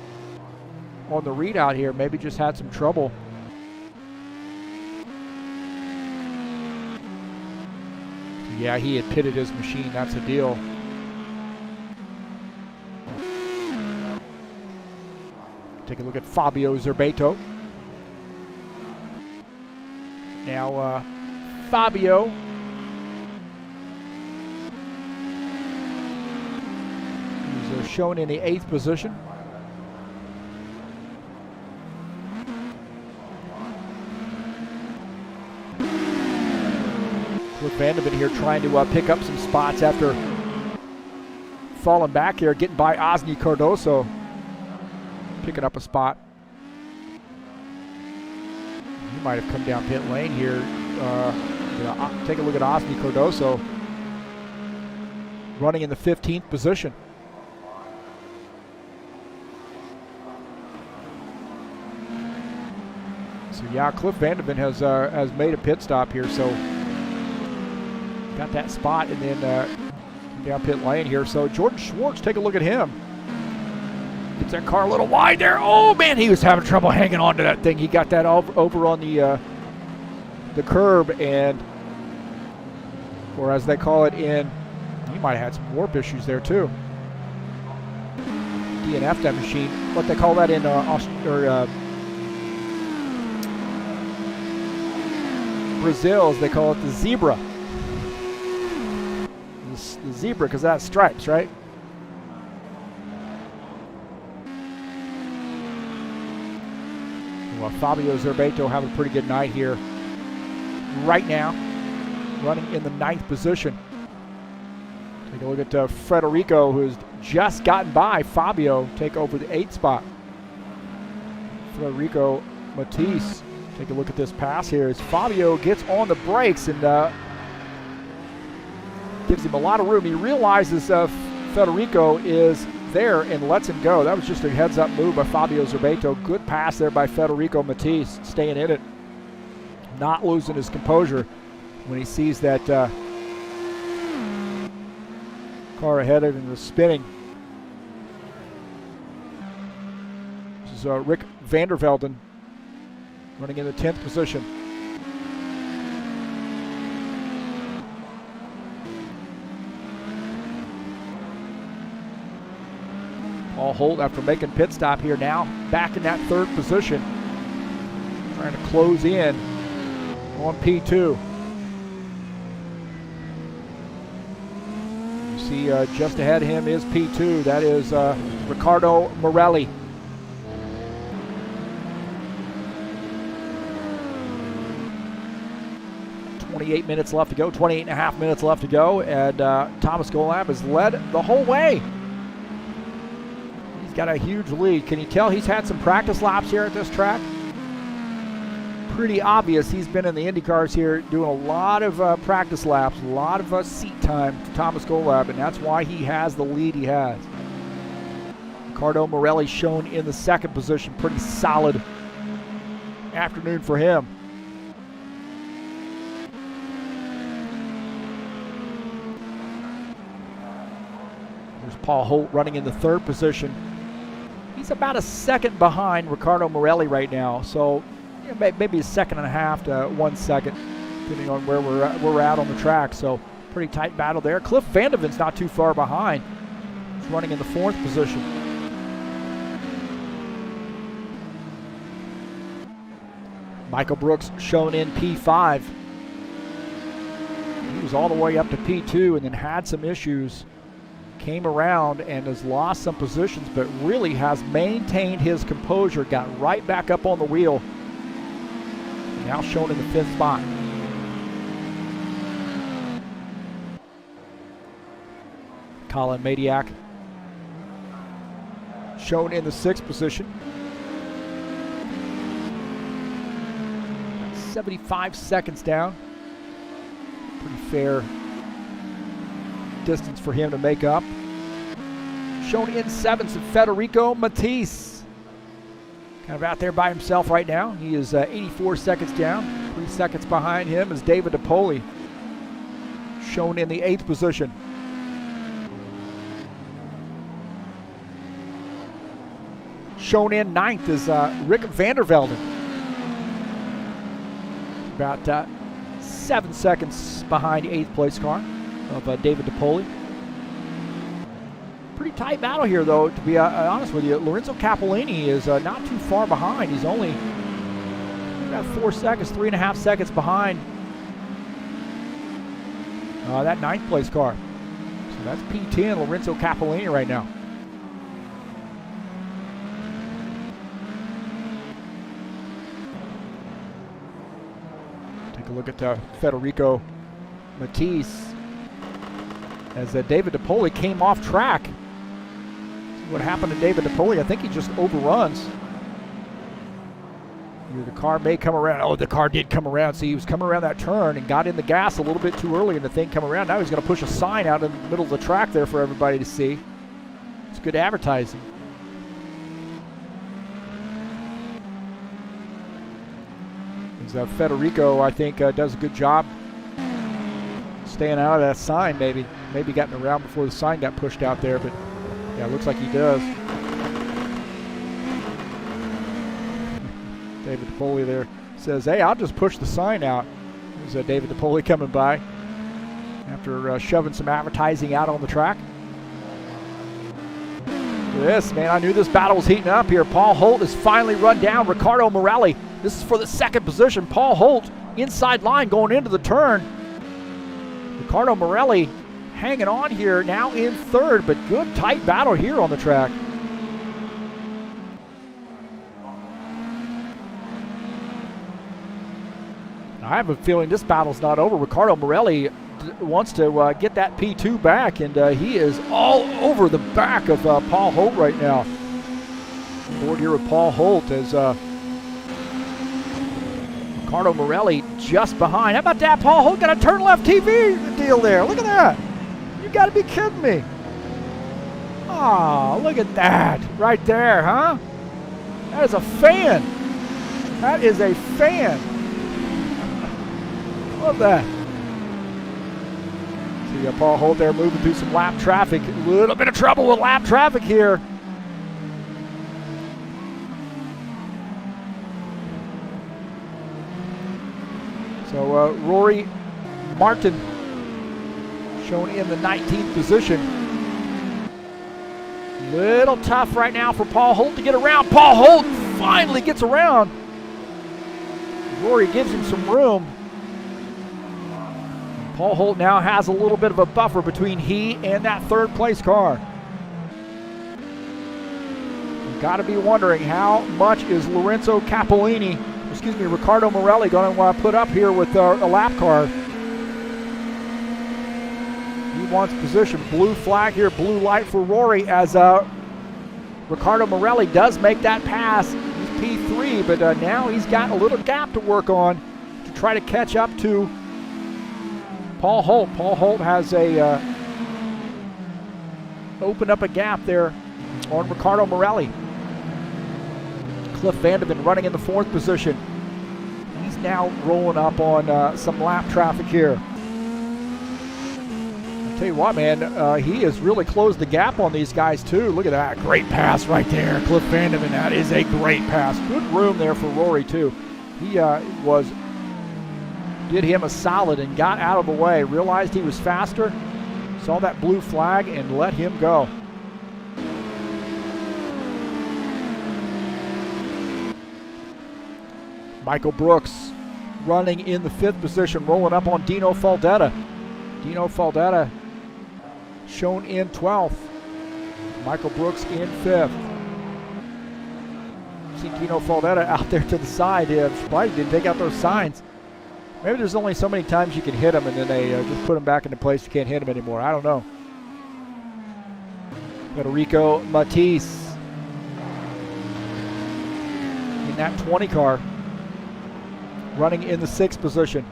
readout here. Maybe just had some trouble. Yeah, he had pitted his machine. That's the deal. Take a look at Fabio Zerbato. Now, Fabio is shown in the 8th position. Cliff Vanderbilt here trying to pick up some spots after falling back here, getting by Osni Cardoso, picking up a spot. He might have come down pit lane here. Take a look at Osni Cardoso running in the 15th position. So yeah, Cliff Vanderbilt has made a pit stop here, so got that spot and then down pit lane here. So Jordan Schwartz, take a look at him. Gets that car a little wide there. Oh man, he was having trouble hanging on to that thing. He got that over on the curb, and, or as they call it in, he might have had some warp issues there too. DNF that machine. What they call that in Brazil is they call it the zebra. The zebra, because that's stripes, right? Well, Fabio Zerbato having a pretty good night here right now, running in the 9th position. Take a look at Federico, who's just gotten by Fabio, take over the 8th spot. Federico Matisse, take a look at this pass here as Fabio gets on the brakes and gives him a lot of room. He realizes Federico is there and lets him go. That was just a heads-up move by Fabio Zerbato. Good pass there by Federico Matisse, staying in it, not losing his composure when he sees that car ahead of him is spinning. This is Rick Vandervelden running in the 10th position. Paul Holt, after making pit stop here, now back in that 3rd position, trying to close in on P2. You see just ahead of him is P2. That is Ricardo Morelli. .28 left to go, 28 and a half minutes left to go, and Thomas Golab has led the whole way. Got a huge lead. Can you tell he's had some practice laps here at this track? Pretty obvious. He's been in the IndyCars here doing a lot of practice laps, a lot of seat time to Thomas Golab, and that's why he has the lead he has. Ricardo Morelli shown in the 2nd position. Pretty solid afternoon for him. There's Paul Holt running in the 3rd position. He's about a second behind Ricardo Morelli right now, so maybe a second and a half to 1 second, depending on where we're at on the track. So pretty tight battle there. Cliff Vandervelden's not too far behind. He's running in the 4th position. Michael Brooks shown in P5. He was all the way up to P2 and then had some issues. Came around and has lost some positions, but really has maintained his composure, got right back up on the wheel. Now shown in the 5th spot. Colin Madiak shown in the 6th position. 75 seconds down. Pretty fair distance for him to make up. Shown in 7th is Federico Matisse. Kind of out there by himself right now. He is 84 seconds down. 3 seconds behind him is David DePoli. Shown in the 8th position. Shown in ninth is Rick Vandervelde. About 7 seconds behind 8th place car of David DiPoli. Pretty tight battle here, though, to be honest with you. Lorenzo Capellini is not too far behind. He's only about 4 seconds, 3.5 seconds behind that 9th place car. So that's P10, Lorenzo Capellini right now. Take a look at Federico Matisse as David DiPoli came off track. See what happened to David DiPoli? I think he just overruns. The car may come around. Oh, the car did come around. See, he was coming around that turn and got in the gas a little bit too early, and the thing come around. Now he's going to push a sign out in the middle of the track there for everybody to see. It's good advertising. Federico, I think, does a good job staying out of that sign, maybe gotten around before the sign got pushed out there, but yeah, it looks like he does. David DiPoli there says, hey, I'll just push the sign out. There's David DiPoli coming by after shoving some advertising out on the track. Look at this, man, I knew this battle was heating up here. Paul Holt has finally run down Riccardo Morelli. This is for the 2nd position. Paul Holt inside line going into the turn. Riccardo Morelli hanging on here now in 3rd, but good tight battle here on the track. I have a feeling this battle's not over. Riccardo Morelli wants to get that P2 back, and he is all over the back of Paul Holt right now. Board here with Paul Holt as Riccardo Morelli just behind. How about that? Paul Holt got a TurnLeftTV deal there. Look at that. You got to be kidding me. Oh, look at that right there, huh? That is a fan. That is a fan. Love that. See Paul Holt there moving through some lap traffic. A little bit of trouble with lap traffic here. So Rory Martin shown in the 19th position. Little tough right now for Paul Holt to get around. Paul Holt finally gets around. Rory gives him some room. Paul Holt now has a little bit of a buffer between he and that 3rd place car. You've got to be wondering how much is Riccardo Morelli going to put up here with a lap car. He wants position. Blue flag here, blue light for Rory as Riccardo Morelli does make that pass. He's P3, but now he's got a little gap to work on to try to catch up to Paul Holt. Paul Holt has opened up a gap there on Riccardo Morelli. Cliff Vandeven running in the 4th position. He's now rolling up on some lap traffic here. I'll tell you what, man, he has really closed the gap on these guys too. Look at that, great pass right there, Cliff Vandeven. That is a great pass. Good room there for Rory too. He did him a solid and got out of the way. Realized he was faster, saw that blue flag and let him go. Michael Brooks running in the 5th position, rolling up on Dino Faldetta. Dino Faldetta shown in 12th. Michael Brooks in 5th. See Dino Faldetta out there to the side. Surprised he didn't take out those signs. Maybe there's only so many times you can hit them and then they just put them back into place. You can't hit them anymore. I don't know. Federico Matisse in that 20 car running in the 6th position.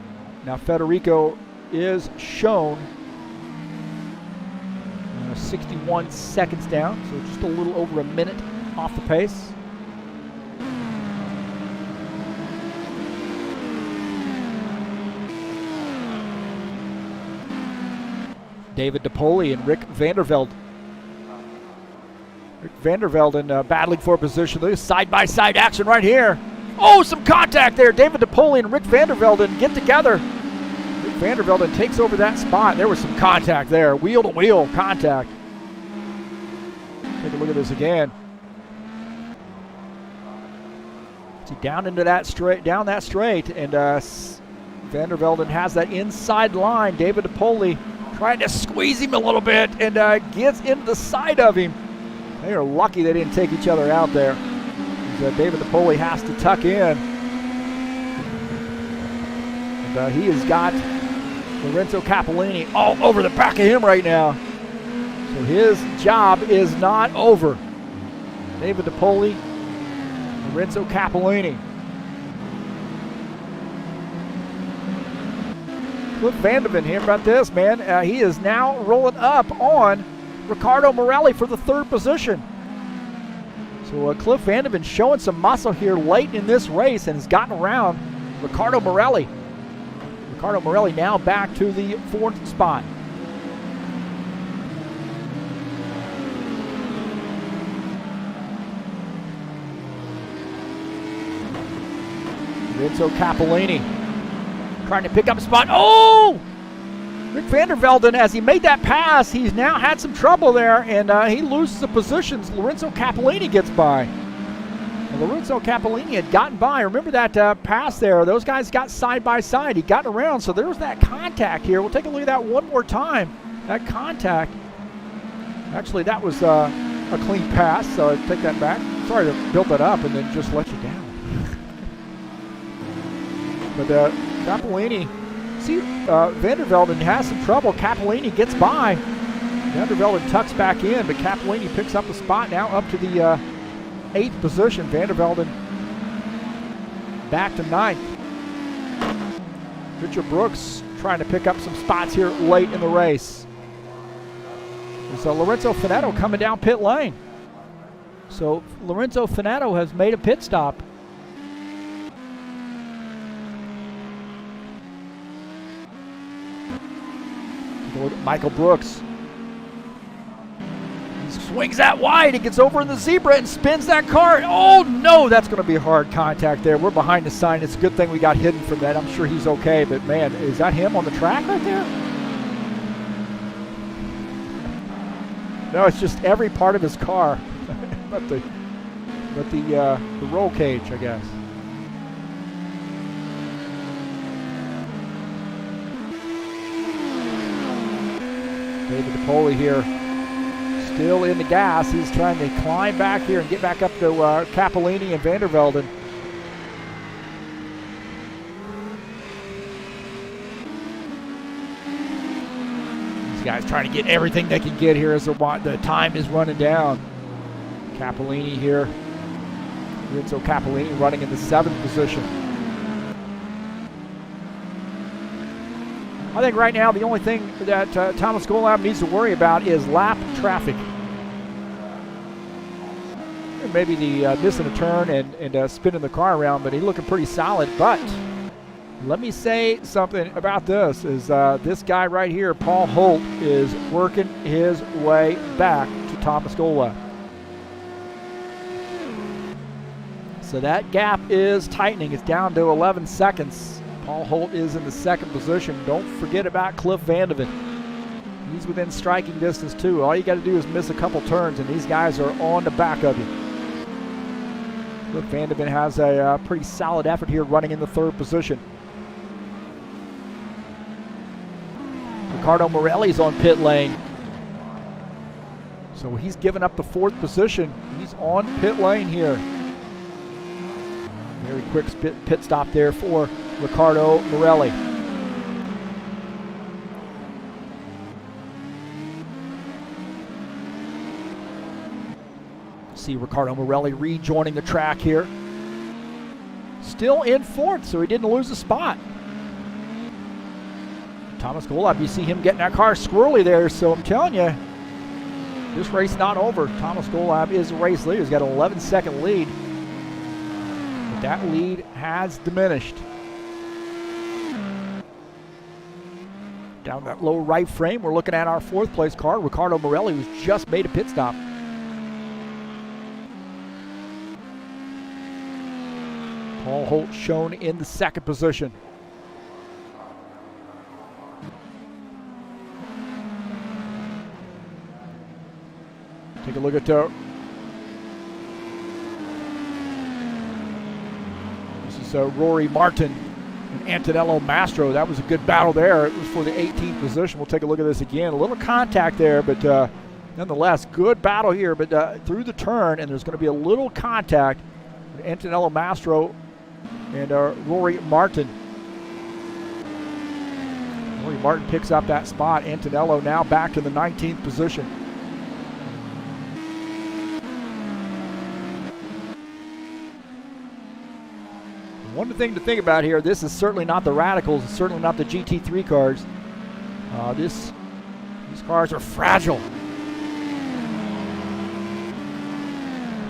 Now Federico is shown 61 seconds down, so just a little over a minute off the pace. David DiPoli and Rick Vandervelde Rick Vandervelden battling for position. Look at side-by-side action right here. Oh, some contact there. David DePoli and Rick Vandervelden get together. Rick Vandervelden takes over that spot. There was some contact there. Wheel-to-wheel contact. Take a look at this again. See, down into that straight, down that straight, and Vandervelden has that inside line. David DePoli trying to squeeze him a little bit and gets into the side of him. They are lucky they didn't take each other out there. David DePoli has to tuck in. And he has got Lorenzo Capellini all over the back of him right now. So his job is not over. David DePoli, Lorenzo Capellini. Cliff Vanderven here about this, man. He is now rolling up on Riccardo Morelli for the third position. So Cliff Vanderven showing some muscle here late in this race and has gotten around Riccardo Morelli. Riccardo Morelli now back to the fourth spot. Lorenzo Capellini trying to pick up a spot. Oh! Rick Vandervelden, as he made that pass, he's now had some trouble there, and he loses the positions. Lorenzo Capellini gets by. And Lorenzo Capellini had gotten by. Remember that pass there? Those guys got side by side. He got around, so there was that contact here. We'll take a look at that one more time. That contact. Actually, that was a clean pass, so I take that back. Sorry to build that up and then just let you down. But Capellini, see, Vandervelden has some trouble. Capellini gets by. Vandervelden tucks back in, but Capellini picks up the spot now up to the 8th position. Vandervelden back to 9th. Richard Brooks trying to pick up some spots here late in the race. So Lorenzo Finetto coming down pit lane. So Lorenzo Finetto has made a pit stop. Michael Brooks. He swings that wide. He gets over in the zebra and spins that car. Oh, no, that's going to be hard contact there. We're behind the sign. It's a good thing we got hidden from that. I'm sure he's okay, but, man, is that him on the track right there? No, it's just every part of his car. but the roll cage, I guess. David DePoli here, still in the gas. He's trying to climb back here and get back up to Capellini and Vandervelden. These guys trying to get everything they can get here as the time is running down. Capellini here, Lorenzo Capellini running in the 7th position. I think right now the only thing that Thomas Golab needs to worry about is lap traffic. Maybe the missing a turn and spinning the car around, but he's looking pretty solid. But let me say something about this, is this guy right here, Paul Holt, is working his way back to Thomas Golab. So that gap is tightening. It's down to 11 seconds. Paul Holt is in the 2nd position. Don't forget about Cliff Vanderven. He's within striking distance too. All you got to do is miss a couple turns and these guys are on the back of you. Cliff Vanderven has a pretty solid effort here running in the 3rd position. Riccardo Morelli's on pit lane. So he's given up the 4th position. He's on pit lane here. Very quick pit stop there for Riccardo Morelli. See Riccardo Morelli rejoining the track here. Still in 4th, so he didn't lose a spot. Thomas Golab, you see him getting that car squirrely there, so I'm telling you, this race not over. Thomas Golab is the race leader. He's got an 11-second lead. But that lead has diminished. Down that low right frame, we're looking at our 4th place car, Riccardo Morelli, who's just made a pit stop. Paul Holt shown in the second position. Take a look at this is Rory Martin and Antonello Mastro. That was a good battle there. It was for the 18th position. We'll take a look at this again. A little contact there, but nonetheless, good battle here. But through the turn, and there's going to be a little contact with Antonello Mastro and Rory Martin. Rory Martin picks up that spot. Antonello now back to the 19th position. One thing to think about here, this is certainly not the Radicals, it's certainly not the GT3 cars. These cars are fragile.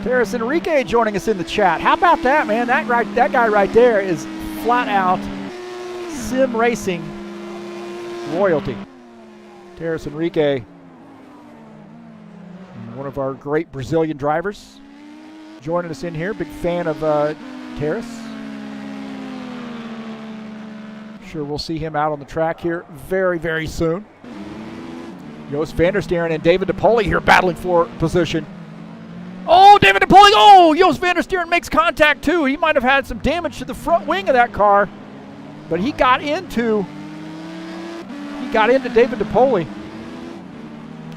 Terrace Enrique joining us in the chat. How about that, man? That guy right there is flat out sim racing royalty. Terrace Enrique, one of our great Brazilian drivers, joining us in here. Big fan of Terrace. Sure, we'll see him out on the track here very, very soon. Joost van der Steren and David DePoli here battling for position. Oh, David DePoli! Oh, Joost van der Steren makes contact too. He might have had some damage to the front wing of that car, but he got into David DePoli.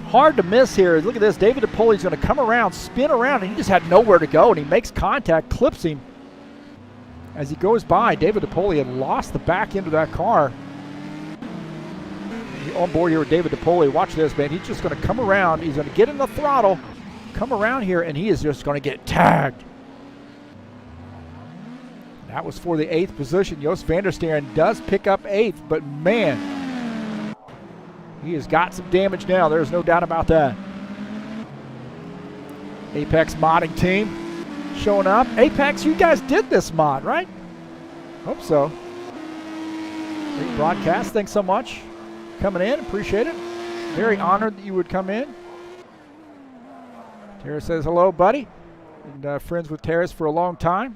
Hard to miss here. Look at this. David DePoli's going to come around, spin around, and he just had nowhere to go, and he makes contact, clips him. As he goes by, David DePoli had lost the back end of that car. On board here with David DePoli. Watch this, man. He's just going to come around. He's going to get in the throttle, come around here, and he is just going to get tagged. That was for the 8th position. Joost van der Steren does pick up 8th, but man, he has got some damage now. There's no doubt about that. Apex modding team showing up. Apex, you guys did this mod, right? Hope so. Great broadcast. Thanks so much for coming in. Appreciate it. Very honored that you would come in. Terrace says hello, buddy. And friends with Terrace for a long time.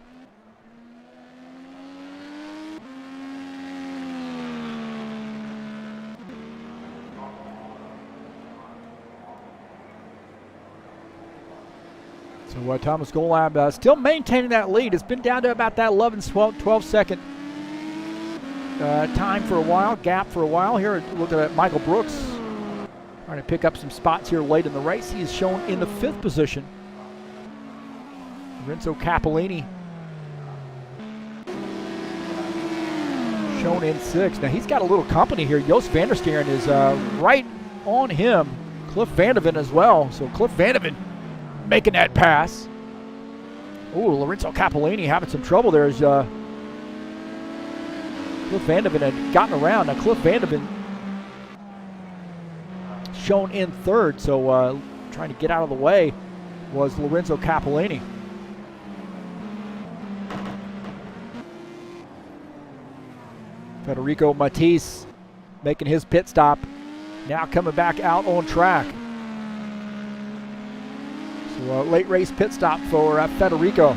So Thomas Golab still maintaining that lead. It's been down to about that 11, 12 second time for a while, gap for a while. Here, look at that, Michael Brooks trying to pick up some spots here late in the race. He is shown in the 5th position. Renzo Capellini shown in 6th. Now he's got a little company here. Joost van der Steren is right on him. Cliff Vandeven as well. So Cliff Vandeven making that pass. Ooh, Lorenzo Capellini having some trouble there as Cliff Vandeven had gotten around. Now Cliff Vandeven shown in 3rd, so trying to get out of the way was Lorenzo Capellini. Federico Matisse making his pit stop, now coming back out on track. So late race pit stop for Federico.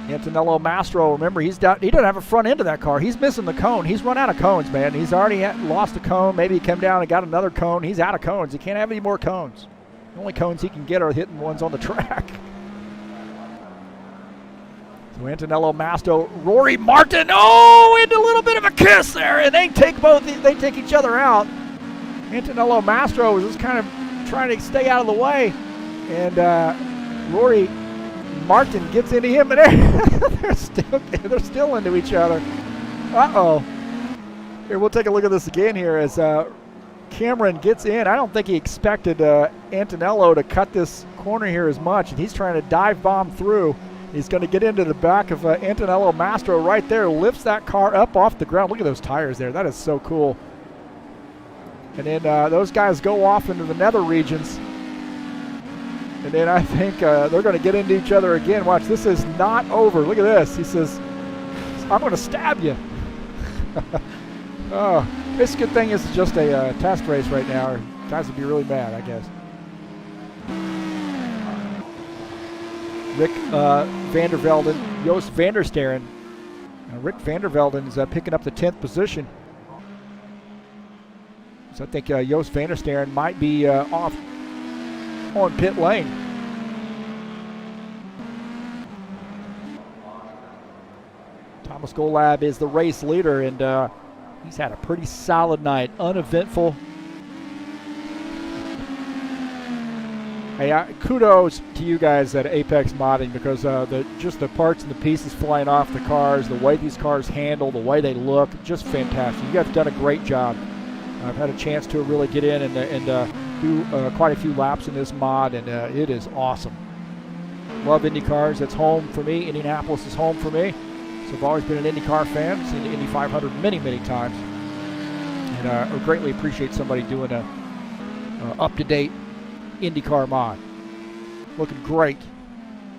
Antonello Mastro, remember, he doesn't have a front end of that car. He's missing the cone. He's run out of cones, man. He's already lost a cone. Maybe he came down and got another cone. He's out of cones. He can't have any more cones. The only cones he can get are hitting ones on the track. So Antonello Mastro, Rory Martin, oh, into a little bit of a kiss there, and they take each other out. Antonello Mastro was just kind of trying to stay out of the way, and Rory Martin gets into him, and they're still into each other. Uh-oh. Here, we'll take a look at this again here as Cameron gets in. I don't think he expected Antonello to cut this corner here as much, and he's trying to dive bomb through. He's going to get into the back of Antonello Mastro right there, lifts that car up off the ground. Look at those tires there. That is so cool. And then those guys go off into the nether regions. And then I think they're going to get into each other again. Watch, this is not over. Look at this. He says, I'm going to stab you. Oh, it's a good thing it's just a test race right now, or guys would be really mad, I guess. Rick Van der Velden, Joost van der Sterren. Rick van der Velden is picking up the 10th position. So I think Joost van der Sterren might be off on pit lane. Thomas Golab is the race leader, and he's had a pretty solid night, uneventful. Hey, kudos to you guys at Apex Modding, because just the parts and the pieces flying off the cars, the way these cars handle, the way they look, just fantastic. You guys have done a great job. I've had a chance to really get in and do quite a few laps in this mod, and it is awesome. Love IndyCars. It's home for me. Indianapolis is home for me. So I've always been an IndyCar fan. Seen the Indy 500 many, many times. And I greatly appreciate somebody doing a up-to-date IndyCar mod. Looking great.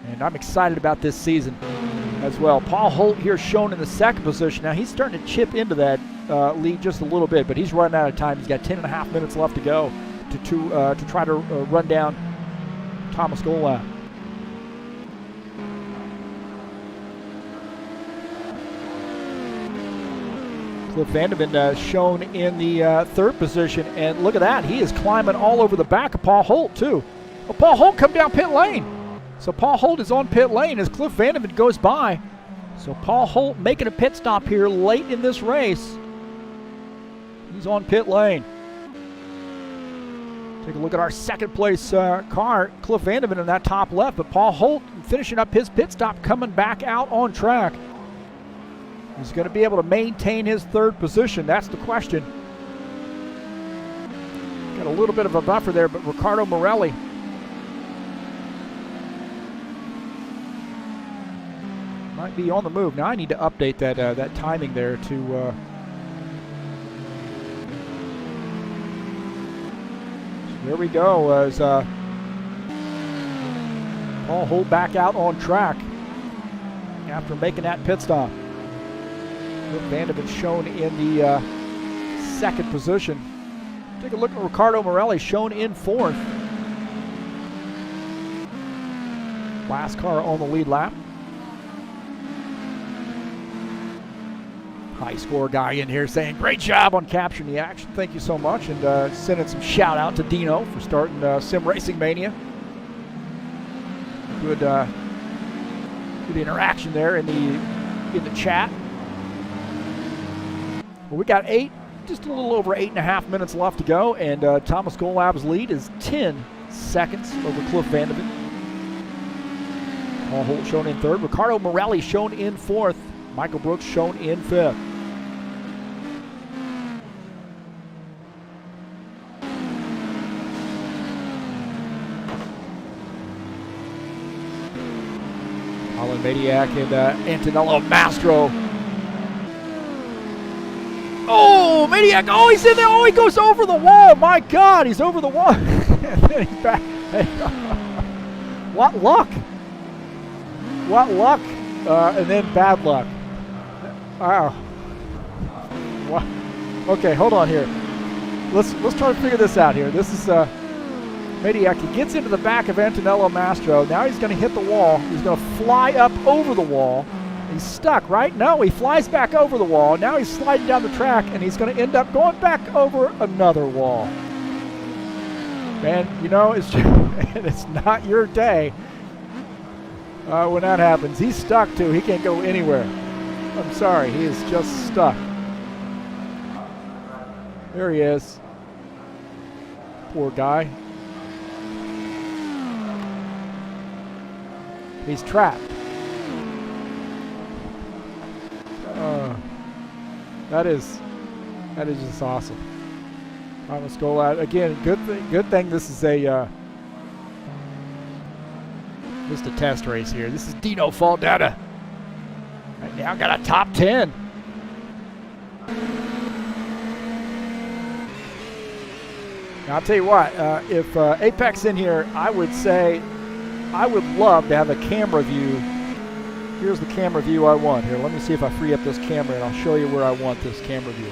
And I'm excited about this season as well. Paul Holt here shown in the 2nd position. Now he's starting to chip into that lead just a little bit, but he's running out of time. He's got 10.5 minutes left to go to try to run down Thomas Golab. Cliff Vanderman shown in the 3rd position, and look at that, he is climbing all over the back of Paul Holt too. Well, Paul Holt come down pit lane. So Paul Holt is on pit lane as Cliff Vanderman goes by. So Paul Holt making a pit stop here late in this race. He's on pit lane. Take a look at our 2nd place car, Cliff Vanderman in that top left, but Paul Holt finishing up his pit stop, coming back out on track. He's going to be able to maintain his 3rd position. That's the question. Got a little bit of a buffer there, but Ricardo Morelli might be on the move. Now I need to update that timing there to so there we go, as Paul Holt back out on track after making that pit stop. Vanderman shown in the 2nd position. Take a look at Ricardo Morelli shown in 4th. Last car on the lead lap. High score guy in here saying, great job on capturing the action. Thank you so much. And sending some shout out to Dino for starting Sim Racing Mania. Good interaction there in the chat. Well, we got just a little over 8.5 minutes left to go, and Thomas Golab's lead is 10 seconds over Cliff Vanderman. Paul Holt shown in 3rd. Ricardo Morelli shown in 4th. Michael Brooks shown in 5th. Colin Mediak and Antonello Mastro. Oh, Maniac, oh, he's in there. Oh, he goes over the wall. My God, he's over the wall. And then he's back. What luck. What luck. And then bad luck. Wow. What? Okay, hold on here. Let's try to figure this out here. This is Maniac. He gets into the back of Antonello Mastro. Now he's going to hit the wall. He's going to fly up over the wall. He's stuck, right? No, he flies back over the wall. Now he's sliding down the track, and he's going to end up going back over another wall. Man, you know, it's not your day when that happens. He's stuck, too. He can't go anywhere. I'm sorry. He is just stuck. There he is. Poor guy. He's trapped. That is just awesome. Thomas Golab again. Good thing. This is just a test race here. This is Dino Faldetta. Right now, got a top 10. Now I'll tell you what. If Apex in here, I would say I would love to have a camera view. Here's the camera view I want. Here, let me see if I free up this camera, and I'll show you where I want this camera view.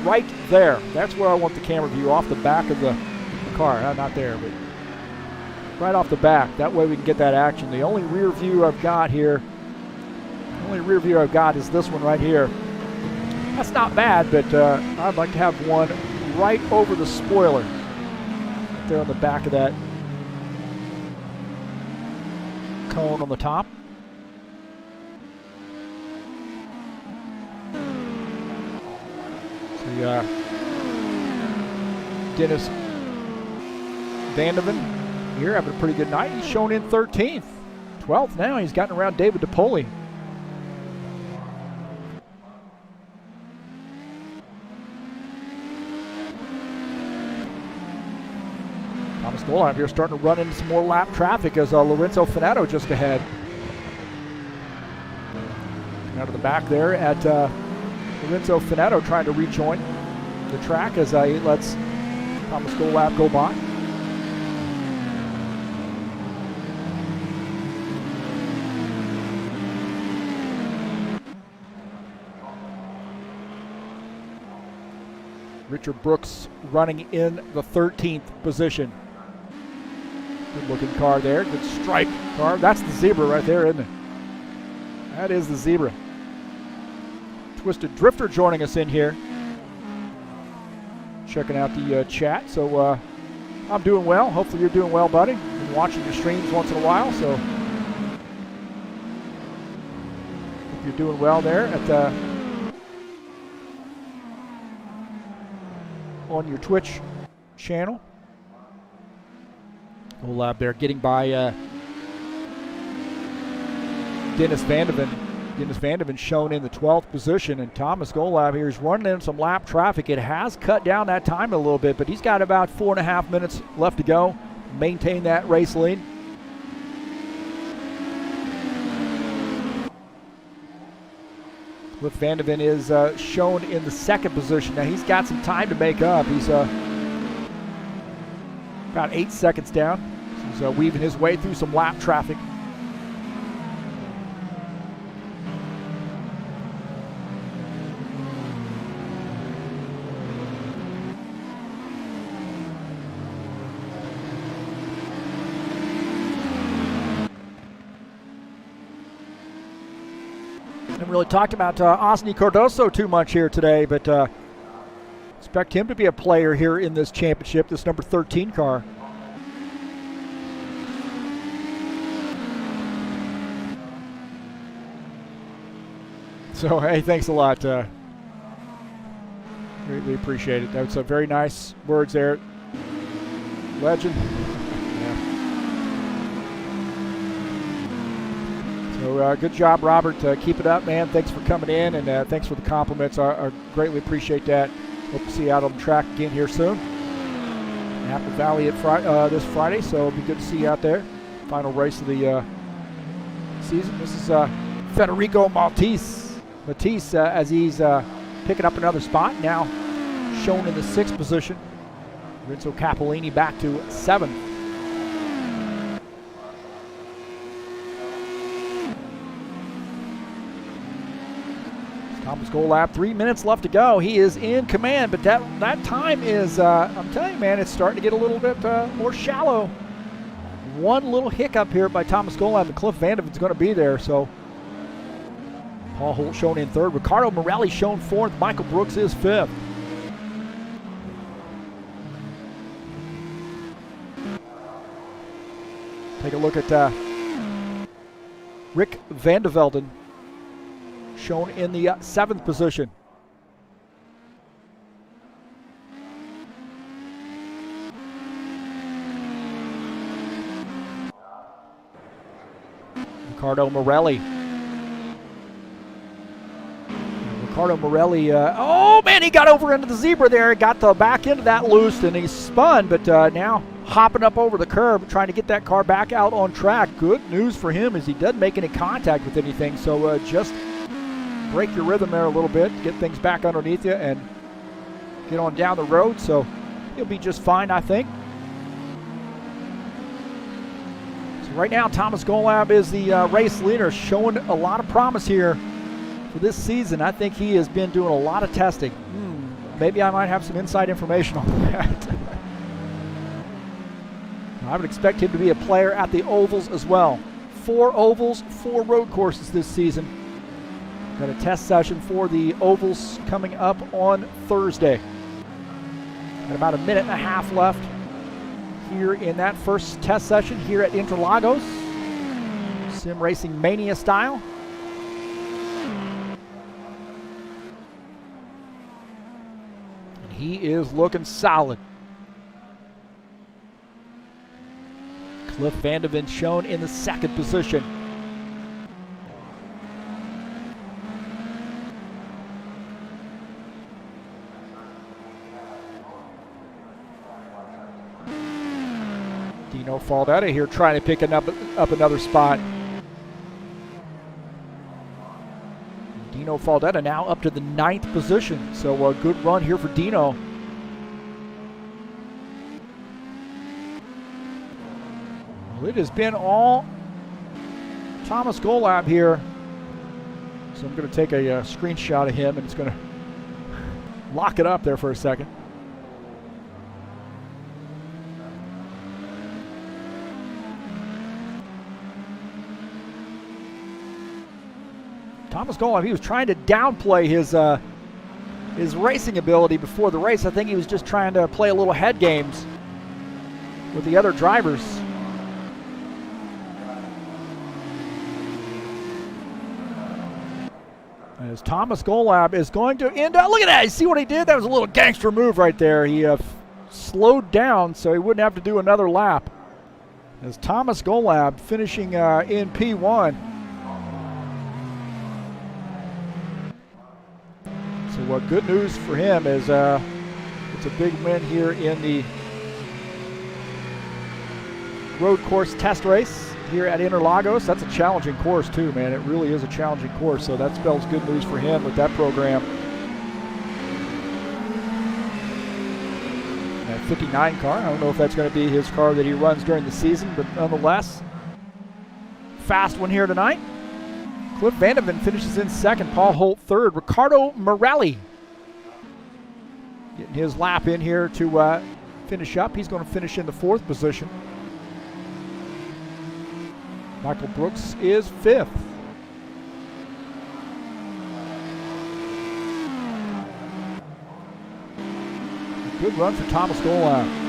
Right there. That's where I want the camera view, off the back of the car. Not there, but right off the back. That way we can get that action. The only rear view I've got here, is this one right here. That's not bad, but I'd like to have one right over the spoiler. Right there on the back of that cone on the top. See, Dennis Vandeven here having a pretty good night. He's shown in 13th. 12th now. He's gotten around David DePoli. Thomas Golab here starting to run into some more lap traffic as Lorenzo Fanato just ahead. Out of the back there at Lorenzo Fanato trying to rejoin the track as he lets Thomas Golab go by. Richard Brooks running in the 13th position. Good looking car there, good striped car. That's the zebra right there, isn't it? That is the zebra. Twisted Drifter joining us in here. Checking out the chat. So I'm doing well. Hopefully you're doing well, buddy. Been watching your streams once in a while, so hope you're doing well there at on your Twitch channel. Golab there getting by Dennis Vandeven. Dennis Vandeven shown in the 12th position, and Thomas Golab here is running in some lap traffic. It has cut down that time a little bit, but he's got about 4.5 minutes left to go. Maintain that race lead. Cliff Vandeven is shown in the 2nd position. Now he's got some time to make up. He's about 8 seconds down. He's weaving his way through some lap traffic. Haven't really talked about Osni Cardoso too much here today, but expect him to be a player here in this championship, this number 13 car. So, hey, thanks a lot. Greatly appreciate it. That's a very nice words there. Legend. So good job, Robert. Keep it up, man. Thanks for coming in, and thanks for the compliments. I greatly appreciate that. Hope to see you out on the track again here soon. Apple Valley at this Friday, so it'll be good to see you out there. Final race of the season. This is Federico Matisse as he's picking up another spot. Now shown in the 6th position. Renzo Capolini back to 7th. Thomas Golab, 3 minutes left to go. He is in command, but that time is, I'm telling you, man, it's starting to get a little bit more shallow. One little hiccup here by Thomas Golab, and Cliff Vandeven's going to be there. So Paul Holt shown in 3rd. Ricardo Morelli shown 4th. Michael Brooks is 5th. Take a look at Rick Vandevelden, shown in the 7th position. Ricardo Morelli. Oh man, he got over into the zebra there. Got the back end of that loose, and he spun, but now hopping up over the curb, trying to get that car back out on track. Good news for him is he doesn't make any contact with anything, so just break your rhythm there a little bit, get things back underneath you, and get on down the road. So he'll be just fine, I think. So right now, Thomas Golab is the race leader, showing a lot of promise here for this season. I think he has been doing a lot of testing. Maybe I might have some inside information on that. I would expect him to be a player at the ovals as well. 4 ovals, 4 road courses this season. Got a test session for the ovals coming up on Thursday. Got about a minute and a half left here in that first test session here at Interlagos. Sim Racing Mania style. And he is looking solid. Cliff Vandeven shown in the 2nd position. Dino Faldetta here trying to pick up another spot. Dino Faldetta now up to the 9th position, so a good run here for Dino. Well, it has been all Thomas Golab here, so I'm going to take a screenshot of him, and it's going to lock it up there for a second. Thomas Golab, he was trying to downplay his racing ability before the race. I think he was just trying to play a little head games with the other drivers. As Thomas Golab is going to end up, look at that, you see what he did? That was a little gangster move right there. He slowed down so he wouldn't have to do another lap. As Thomas Golab finishing in P1. So good news for him is it's a big win here in the road course test race here at Interlagos. That's a challenging course too, man. It really is a challenging course, so that spells good news for him with that program. That 59 car, I don't know if that's going to be his car that he runs during the season, but nonetheless, fast one here tonight. Cliff Vandeven finishes in 2nd, Paul Holt 3rd, Ricardo Morelli getting his lap in here to finish up. He's going to finish in the 4th position. Michael Brooks is 5th. Good run for Thomas Golab.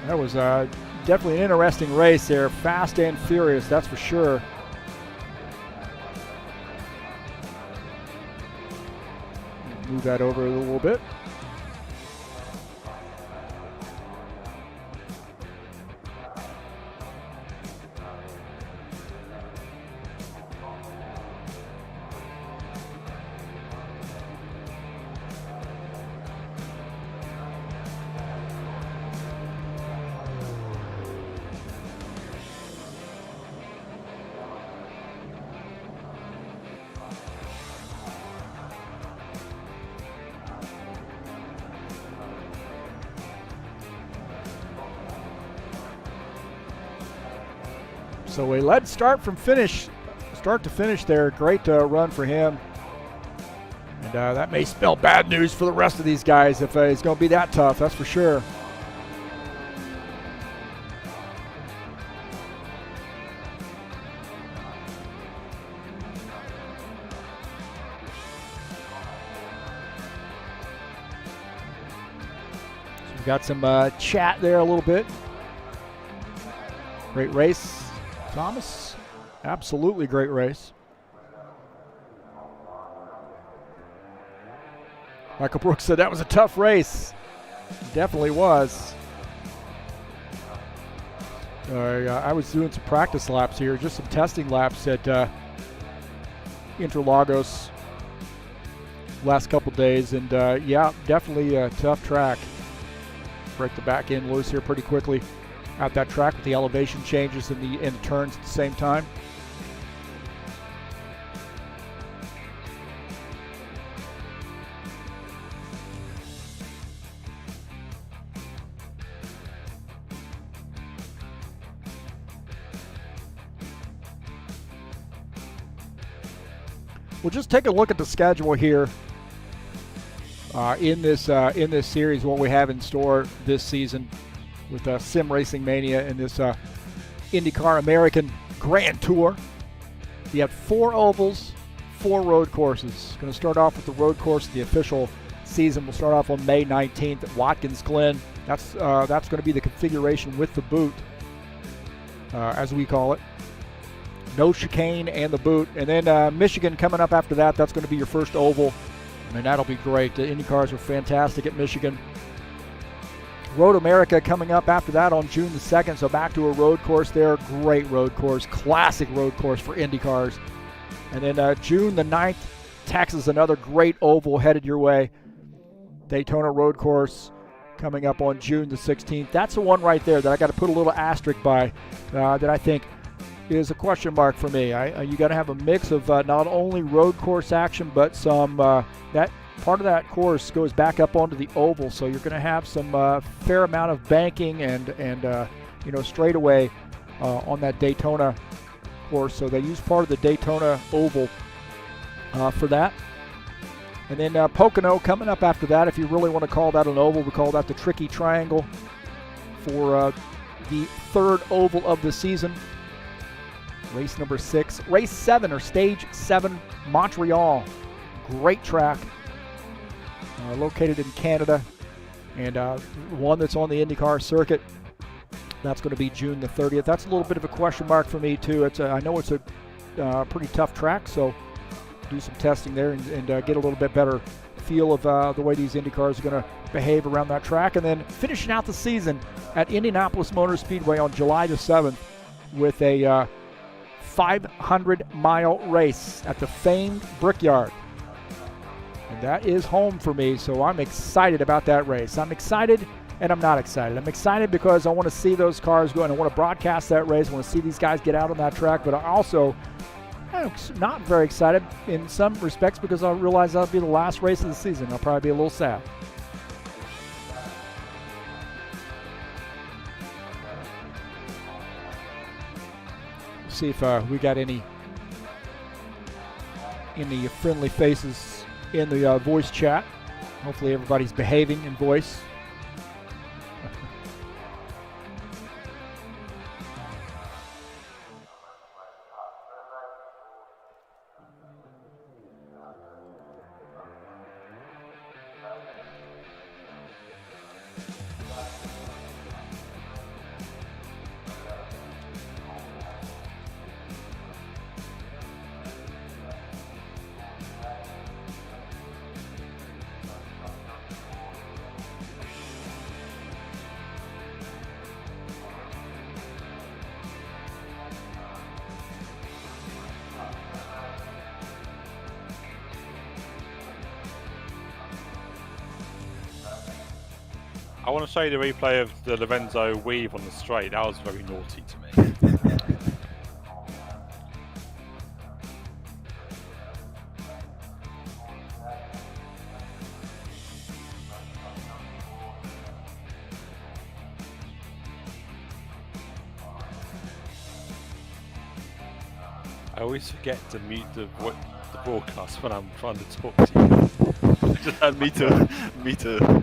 That was definitely an interesting race there. Fast and furious, that's for sure. Move that over a little bit. So a led start to finish there. Great run for him. And that may spell bad news for the rest of these guys if it's going to be that tough, that's for sure. So we've got some chat there a little bit. Great race, Thomas. Absolutely great race. Michael Brooks said that was a tough race. It definitely was. I was doing some practice laps here, just some testing laps at Interlagos last couple days, and yeah, definitely a tough track. Break the back end loose here pretty quickly at that track with the elevation changes and the turns at the same time. We'll just take a look at the schedule here in this series, what we have in store this season with Sim Racing Mania and this IndyCar American Grand Tour. You have 4 ovals, 4 road courses. Going to start off with the road course. The official season will start off on May 19th at Watkins Glen. That's going to be the configuration with the boot, as we call it. No chicane and the boot. And then Michigan coming up after that. That's going to be your first oval. I mean, that'll be great. The Indy cars are fantastic at Michigan. Road America coming up after that on June the 2nd. So back to a road course there. Great road course. Classic road course for Indy cars. And then June the 9th, Texas, another great oval headed your way. Daytona road course coming up on June the 16th. That's the one right there that I got to put a little asterisk by that I think is a question mark for me. You got to have a mix of not only road course action, but some that part of that course goes back up onto the oval, so you're going to have some fair amount of banking and straightaway on that Daytona course. So they use part of the Daytona oval for that. And then Pocono coming up after that. If you really want to call that an oval, we call that the Tricky Triangle for the 3rd oval of the season. Race number 6. Race 7, or Stage 7, Montreal. Great track. Located in Canada. And one that's on the IndyCar circuit. That's going to be June the 30th. That's a little bit of a question mark for me, too. I know it's a pretty tough track, so do some testing there and get a little bit better feel of the way these IndyCars are going to behave around that track. And then finishing out the season at Indianapolis Motor Speedway on July the 7th with a 500-mile race at the famed Brickyard. And that is home for me, so I'm excited about that race. I'm excited and I'm not excited. I'm excited because I want to see those cars go and I want to broadcast that race. I want to see these guys get out on that track, but I also am not very excited in some respects because I realize that'll be the last race of the season. I'll probably be a little sad. See if we got any friendly faces in the voice chat. Hopefully everybody's behaving in voice. I want to show you the replay of the Lorenzo weave on the straight. That was very naughty to me. I always forget to mute the broadcast when I'm trying to talk to you. Just had me to.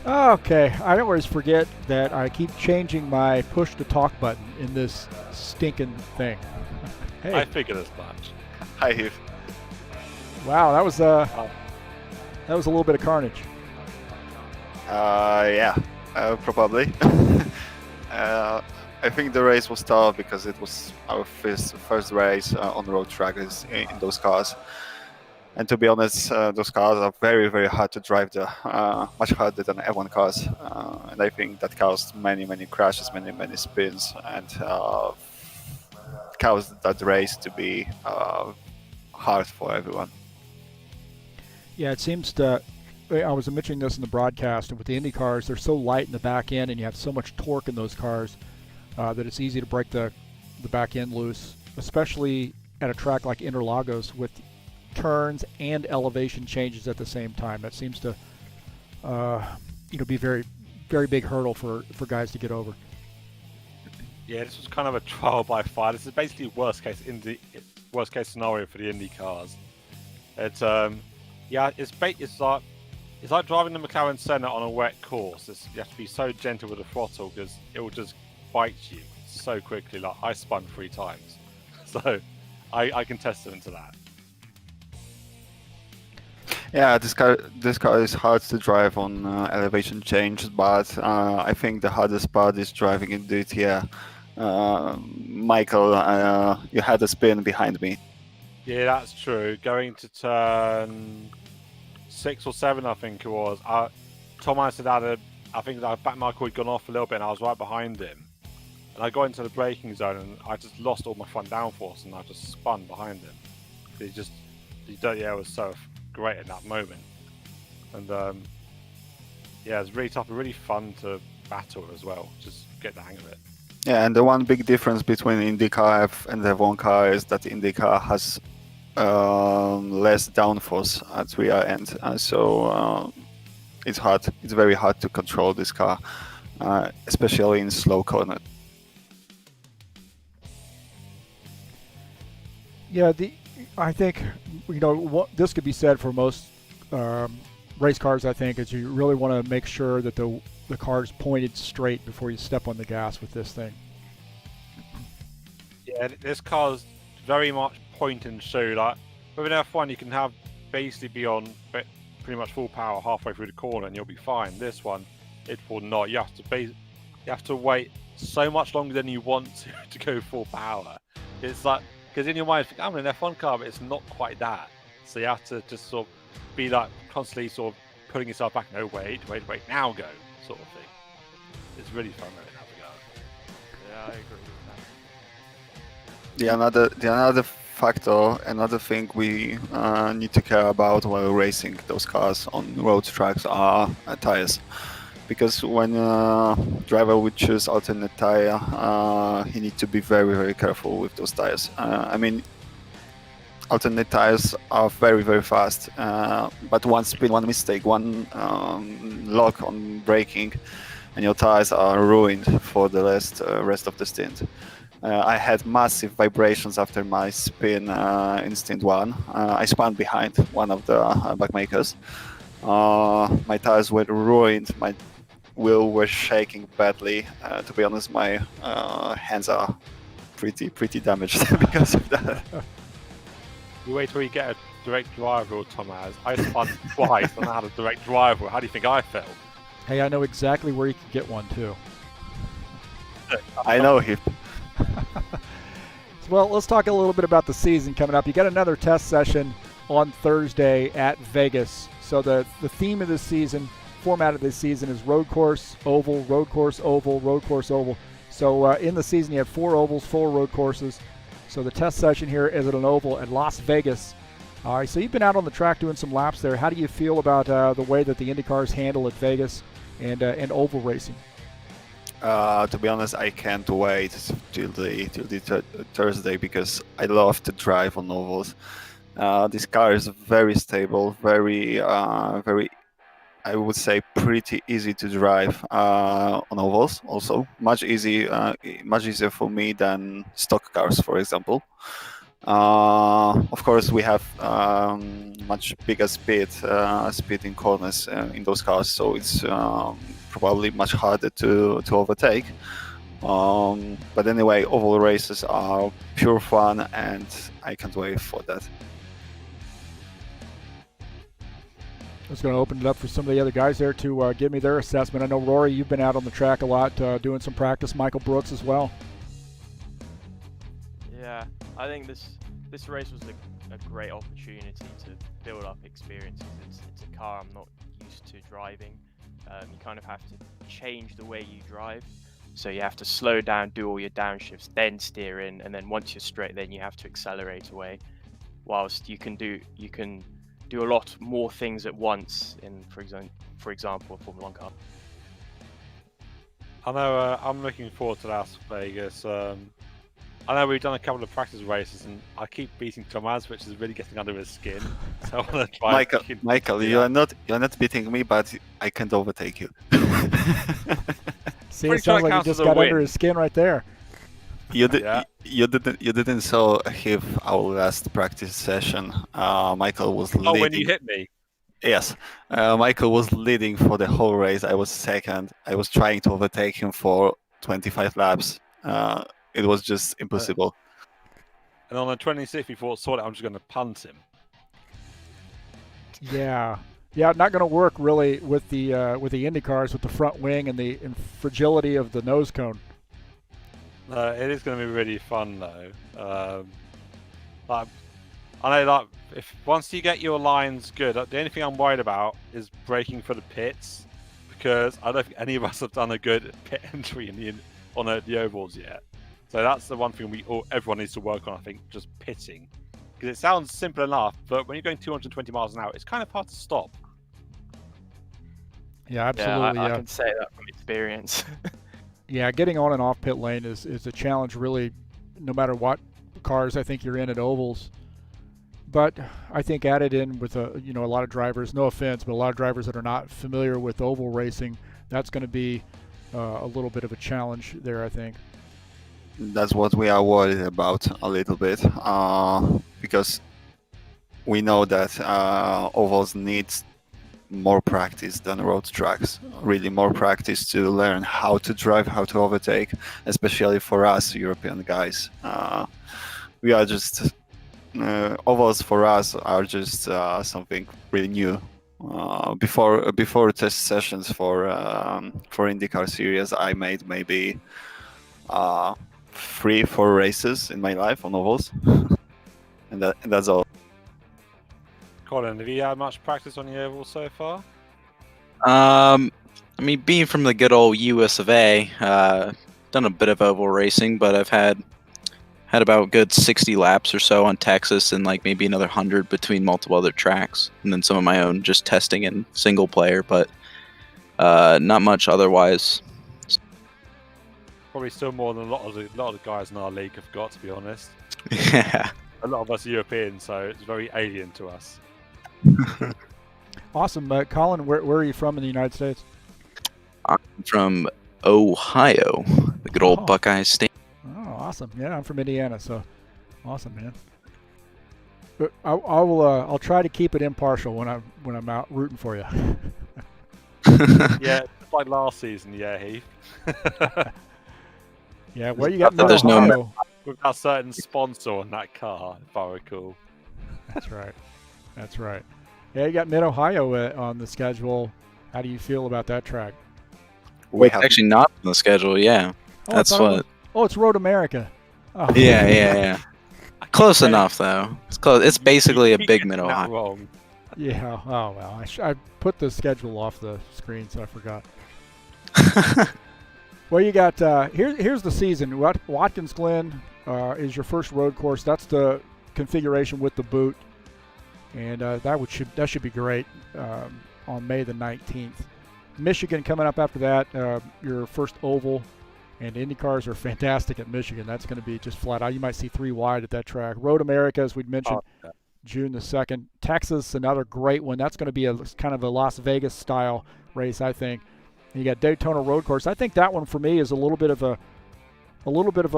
Okay, I always forget that I keep changing my push to talk button in this stinking thing. Hey. I figured as much. Hi, Heath. Wow, that was a little bit of carnage. Yeah, probably. I think the race was tough because it was our first race on the road track in those cars. And to be honest, those cars are very, very hard to drive, much harder than F1 cars. And I think that caused many, many crashes, many spins, and caused that race to be hard for everyone. Yeah, it seems to. I was mentioning this in the broadcast, and with the Indy cars, they're so light in the back end, and you have so much torque in those cars that it's easy to break the back end loose, especially at a track like Interlagos with turns and elevation changes at the same time. That seems to, be very, very big hurdle for guys to get over. Yeah, this was kind of a trial by fire. This is basically worst case scenario for the Indy cars. It's it's like driving the McLaren Senna on a wet course. You have to be so gentle with the throttle because it will just bite you so quickly. Like I spun 3 times, so I can testament to that. Yeah, this car is hard to drive on elevation change, but I think the hardest part is driving in it. Yeah, Michael, you had a spin behind me. Yeah, that's true. Going to turn 6 or 7, I think it was. Thomas had I think the back marker had gone off a little bit, and I was right behind him. And I got into the braking zone, and I just lost all my front downforce, and I just spun behind him. It was so great in that moment. And it was really tough and really fun to battle as well. Just get the hang of it. Yeah, and the one big difference between IndyCar and the F1 car is that IndyCar has less downforce at rear end, so it's hard. It's very hard to control this car, especially in slow corner. Yeah, I think this could be said for most race cars. I think is you really want to make sure that the car's pointed straight before you step on the gas with this thing. Yeah, this car's very much point and shoot. Like with an F1, you can basically be on pretty much full power halfway through the corner, and you'll be fine. This one, it will not. You have to wait so much longer than you want to go full power. It's like because in your mind, you think, I'm in an F1 car, but it's not quite that. So you have to just sort of be like constantly sort of putting yourself back. No, wait, now go, sort of thing. It's really fun in that regard. Yeah, I agree with that. The another factor, another thing we need to care about while racing those cars on road tracks are tires, because when driver would choose alternate tire, he needs to be very, very careful with those tires. I mean, alternate tires are very, very fast, but one spin, one mistake, one lock on braking, and your tires are ruined for the rest of the stint. I had massive vibrations after my spin in stint 1. I spun behind one of the backmakers. My tires were ruined. My wheel was shaking badly. To be honest, my hands are pretty damaged because of that. You wait till you get a direct drive rule, Thomas. I spun twice and I had a direct drive rule. How do you think I felt? Hey, I know exactly where you can get one too. I know, Heath. Well, let's talk a little bit about the season coming up. You got another test session on Thursday at Vegas. So the theme of this season, format of this season is road course, oval, road course, oval, road course, oval. So in the season you have 4 ovals, 4 road courses. So the test session here is at an oval at Las Vegas. All right, so you've been out on the track doing some laps there. How do you feel about the way that the IndyCars handle at Vegas and oval racing? To be honest, I can't wait till the Thursday because I love to drive on ovals. This car is very stable, very, I would say, pretty easy to drive on ovals. Also, much easier for me than stock cars, for example. Of course, we have much bigger speed in corners in those cars, so it's probably much harder to overtake. But anyway, oval races are pure fun, and I can't wait for that. I was going to open it up for some of the other guys there to give me their assessment. I know, Rory, you've been out on the track a lot doing some practice. Michael Brooks as well. Yeah, I think this race was a great opportunity to build up experiences. It's a car I'm not used to driving. You kind of have to change the way you drive. So you have to slow down, do all your downshifts, then steer in, and then once you're straight, then you have to accelerate away. Whilst you can do a lot more things at once in, for example, a Formula 1 car. I know I'm looking forward to Las Vegas. I know we've done a couple of practice races, and I keep beating Thomas, which is really getting under his skin. So I want to try. Michael, you're not beating me, but I can't overtake you. See, it sounds like you just got under his skin right there. You didn't saw Heath our last practice session. Michael was leading. Oh, when you hit me. Yes, Michael was leading for the whole race. I was second. I was trying to overtake him for 25 laps. It was just impossible. And on the 26th, we saw that I'm just going to punt him. Yeah, not going to work really with the IndyCars with the front wing and the fragility of the nose cone. It is going to be really fun though. I know that if once you get your lines good, the only thing I'm worried about is braking for the pits, because I don't think any of us have done a good pit entry on the ovals yet. So that's the one thing everyone needs to work on, I think, just pitting. Because it sounds simple enough, but when you're going 220 miles an hour, it's kind of hard to stop. Yeah, absolutely. Yeah, I can say that from experience. Yeah, getting on and off pit lane is a challenge, really, no matter what cars I think you're in at ovals. But I think added in with a lot of drivers, no offense, but a lot of drivers that are not familiar with oval racing, that's going to be a little bit of a challenge there, I think. That's what we are worried about a little bit, because we know that ovals need more practice than road tracks. Really more practice to learn how to drive, how to overtake, especially for us European guys. We are just ovals for us are just something really new. Before test sessions for IndyCar series, I made maybe 3-4 races in my life on ovals, and that's all. Colin, have you had much practice on the oval so far? I mean, being from the good old US of A, done a bit of oval racing, but I've had about good 60 laps or so on Texas, and like maybe another 100 between multiple other tracks, and then some of my own just testing in single player, but not much otherwise. Probably still more than a lot of the guys in our league have got, to be honest. Yeah. A lot of us are European, so it's very alien to us. Awesome. Colin, where are you from in the United States? I'm from Ohio, the good old Buckeye State. Oh, awesome. Yeah, I'm from Indiana, so awesome, man. But I'll try to keep it impartial when I'm out rooting for you. Yeah, it's like last season, yeah, Heath. Yeah, well, you got There's Ohio. With that certain sponsor on that car, if I recall. That's right. That's right. Yeah, you got Mid-Ohio on the schedule. How do you feel about that track? We have Actually not on the schedule, yeah. Oh, That's what. It's Road America. Oh. Yeah. Close enough, though. It's close. It's basically a big Mid-Ohio. Wrong. Yeah. Oh well, I put the schedule off the screen, so I forgot. Well, you got here's the season. Watkins Glen is your first road course. That's the configuration with the boot, and that should be great on May the 19th. Michigan coming up after that. Your first oval, and IndyCars are fantastic at Michigan. That's going to be just flat out. You might see 3 wide at that track. Road America, as we'd mentioned, June the 2nd. Texas, another great one. That's going to be a kind of a Las Vegas style race, I think. And you got Daytona Road Course. I think that one for me is a little bit of a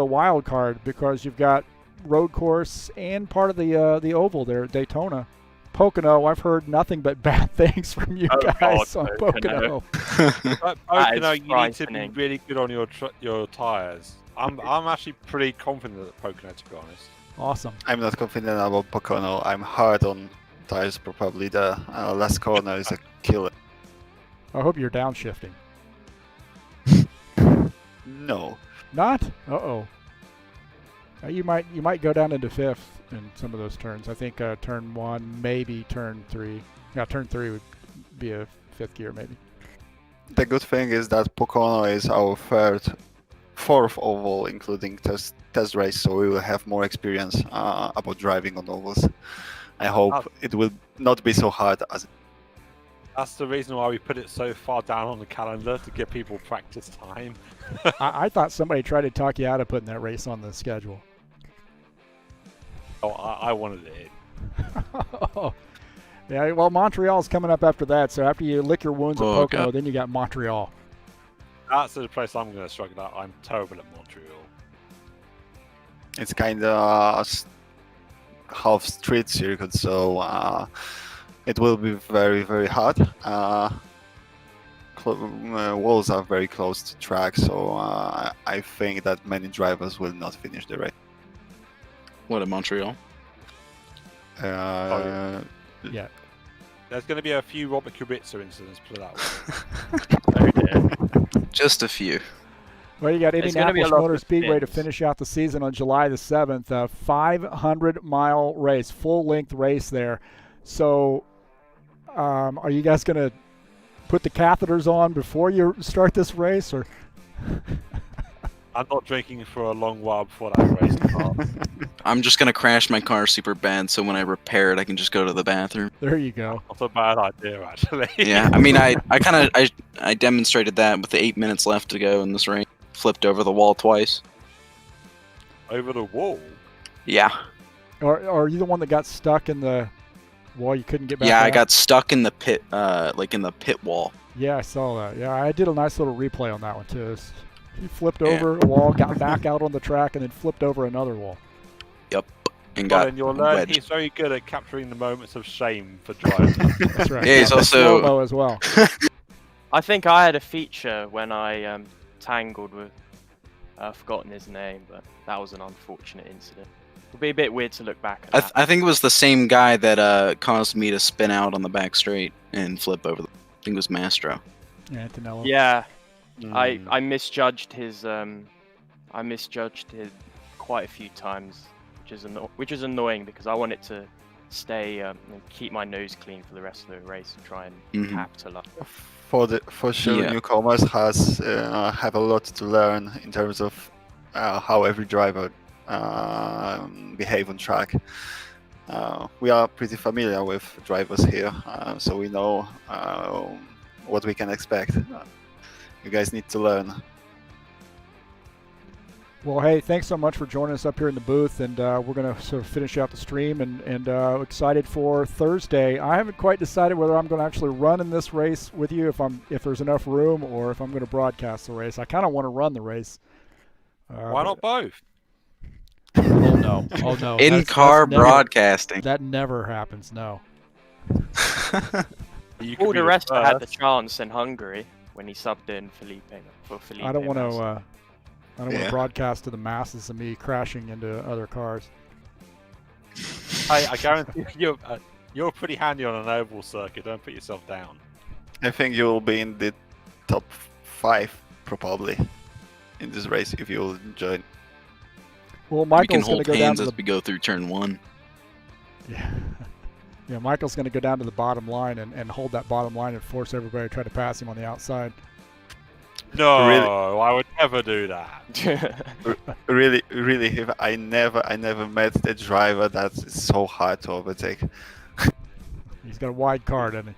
wild card, because you've got road course and part of the oval there at Daytona. Pocono, I've heard nothing but bad things from you guys on Pocono. Pocono, you need to be really good on your tires. I'm actually pretty confident at Pocono, to be honest. Awesome. I'm not confident about Pocono. I'm hard on tires. Probably the last corner is a killer. I hope you're downshifting. No. Not? Uh-oh. You might go down into 5th in some of those turns. I think turn 1, maybe turn 3. Yeah, turn 3 would be a 5th gear maybe. The good thing is that Pocono is our fourth oval, including test race, so we will have more experience about driving on ovals. I hope it will not be so hard as. That's the reason why we put it so far down on the calendar, to give people practice time. I thought somebody tried to talk you out of putting that race on the schedule. Oh, I wanted it in. Yeah, well, Montreal's coming up after that, so after you lick your wounds at Pocono, God. then you got Montreal. That's the place I'm going to struggle at. I'm terrible at Montreal. It's kind of half street circuit, so it will be very, very hard. Walls are very close to track, so I think that many drivers will not finish the race. What, in Montreal? Yeah. There's going to be a few Robert Kubica incidents, put it that way. Just a few. Well, you got There's gonna be a Indianapolis lot Motor of Speedway to spins. finish out the season on July the 7th. A 500-mile race, full-length race there. So are you guys going to put the catheters on before you start this race? Or I'm not drinking for a long while before that race starts. I'm just gonna crash my car super bad, so when I repair it, I can just go to the bathroom. There you go. Not a bad idea, actually. Yeah, I mean, I demonstrated that with the 8 minutes left to go in this race. Flipped over the wall twice. Over the wall? Yeah. Or are you the one that got stuck in the wall? You couldn't get back Yeah, I out? got stuck in the pit, like in the pit wall. Yeah, I saw that. Yeah, I did a nice little replay on that one, too. He flipped Yeah. over a wall, got back out on the track, and then flipped over another wall. Yep. And Well, got and you'll learn wedged. he's very good at capturing the moments of shame for driving. That's right. Yeah, he's And also- slow-mo as well. I think I had a feature when I tangled with, I've forgotten his name, but that was an unfortunate incident. It'll be a bit weird to look back at that. I think it was the same guy that caused me to spin out on the back straight and flip over. I think it was Mastro. Yeah, Antonello. Yeah, Mm. I misjudged his quite a few times, which is annoying because I wanted to stay and keep my nose clean for the rest of the race and try and Mhm. capitalize. For sure, Yeah. newcomers have a lot to learn in terms of how every driver behave on track. We are pretty familiar with drivers here, so we know what we can expect. You guys need to learn. Well, hey, thanks so much for joining us up here in the booth, and we're going to sort of finish out the stream, and excited for Thursday. I haven't quite decided whether I'm going to actually run in this race with you, if there's enough room, or if I'm going to broadcast the race. I kind of want to run the race. Why not both? Oh no! Oh no! In-car that's never- broadcasting. That never happens. No. You could All be the rest had the first. chance in Hungary when he subbed in Felipe for Felipe. I don't want Massa. to. I don't want Yeah. to broadcast to the masses of me crashing into other cars. I guarantee you're pretty handy on an oval circuit. Don't put yourself down. I think you will be in the top 5 probably in this race if you'll join. Well, We can Michael's going to hold go down hands to as the we go through turn 1. yeah. Yeah, Michael's going to go down to the bottom line and hold that bottom line and force everybody to try to pass him on the outside. No, Really? I would never do that. Really, if I never met a driver that's so hard to overtake. He's got a wide car, doesn't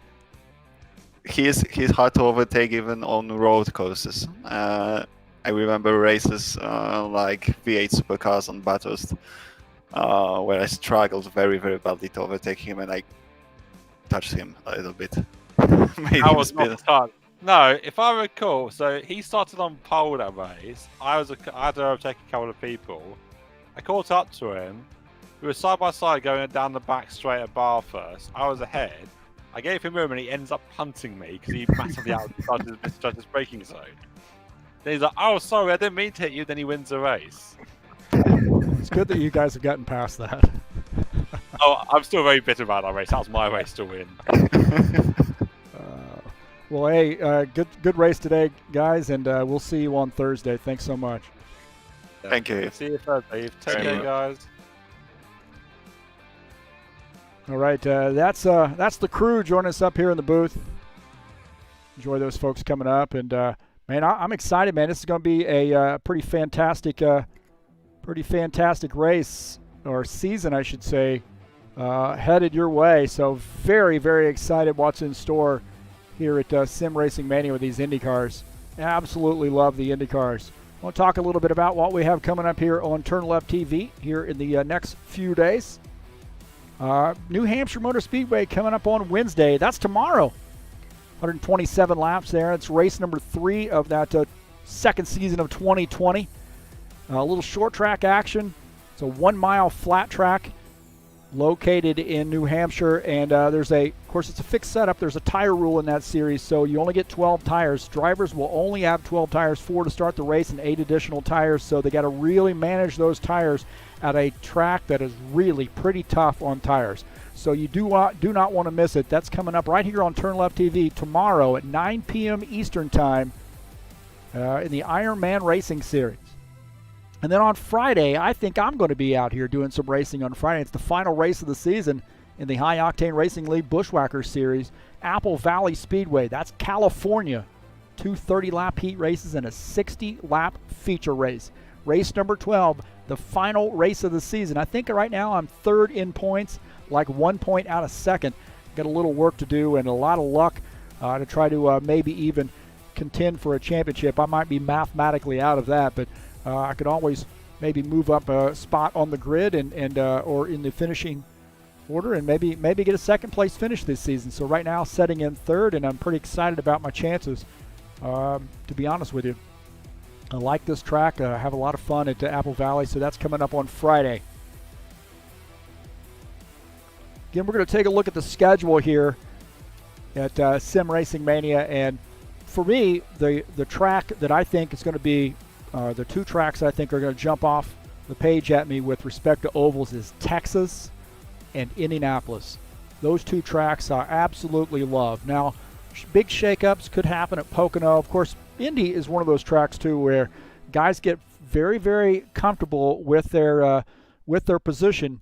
he? He's hard to overtake even on road courses. I remember races like V8 supercars on Bathurst, where I struggled very, very badly to overtake him, and I touched him a little bit. Made I him was spin. not the time. No, if I recall, so he started on pole that race. I had to overtake a couple of people. I caught up to him. We were side by side going down the back straight at Bathurst. I was ahead. I gave him room and he ends up punting me because he massively misjudged his braking zone. Then he's like, "Oh, sorry, I didn't mean to hit you." Then he wins the race. It's good that you guys have gotten past that. Oh, I'm still very bitter about that race. That was my race to win. Well, hey, good race today, guys, and we'll see you on Thursday. Thanks so much. Thank you. See you Thursday. Take See care, you. guys. All right, that's the crew joining us up here in the booth. Enjoy those folks coming up, and man, I'm excited, man. This is going to be a pretty fantastic race or season, I should say. headed your way. So very, very excited what's in store here at Sim Racing Mania with these IndyCars. Absolutely love the IndyCars. I want to talk a little bit about what we have coming up here on TurnLeft TV here in the next few days. New Hampshire Motor Speedway coming up on Wednesday. That's tomorrow. 127 laps there. It's race number 3 of that second season of 2020. A little short track action. It's a 1-mile flat track located in New Hampshire, and of course, it's a fixed setup. There's a tire rule in that series, so you only get 12 tires. Drivers will only have 12 tires, 4 to start the race and 8 additional tires, so they got to really manage those tires at a track that is really pretty tough on tires. So you do not want to miss it. That's coming up right here on TurnLeft TV tomorrow at 9 p.m. Eastern Time in the Ironman Racing Series. And then on Friday, I think I'm going to be out here doing some racing on Friday. It's the final race of the season in the High Octane Racing League Bushwhacker Series, Apple Valley Speedway. That's California. 2 30-lap heat races and a 60-lap feature race. Race number 12, the final race of the season. I think right now I'm 3rd in points, like 1 point out of 2nd. Got a little work to do and a lot of luck to try to maybe even contend for a championship. I might be mathematically out of that, but I could always maybe move up a spot on the grid and or in the finishing order and maybe get a second place finish this season. So right now setting in 3rd, and I'm pretty excited about my chances, to be honest with you. I like this track. Have a lot of fun at Apple Valley, so that's coming up on Friday. Again, we're going to take a look at the schedule here at Sim Racing Mania, and for me, the track that I think is going to be the 2 tracks that I think are going to jump off the page at me with respect to ovals is Texas and Indianapolis. Those 2 tracks I absolutely love. Now, big shakeups could happen at Pocono. Of course, Indy is one of those tracks too where guys get very, very comfortable with their position,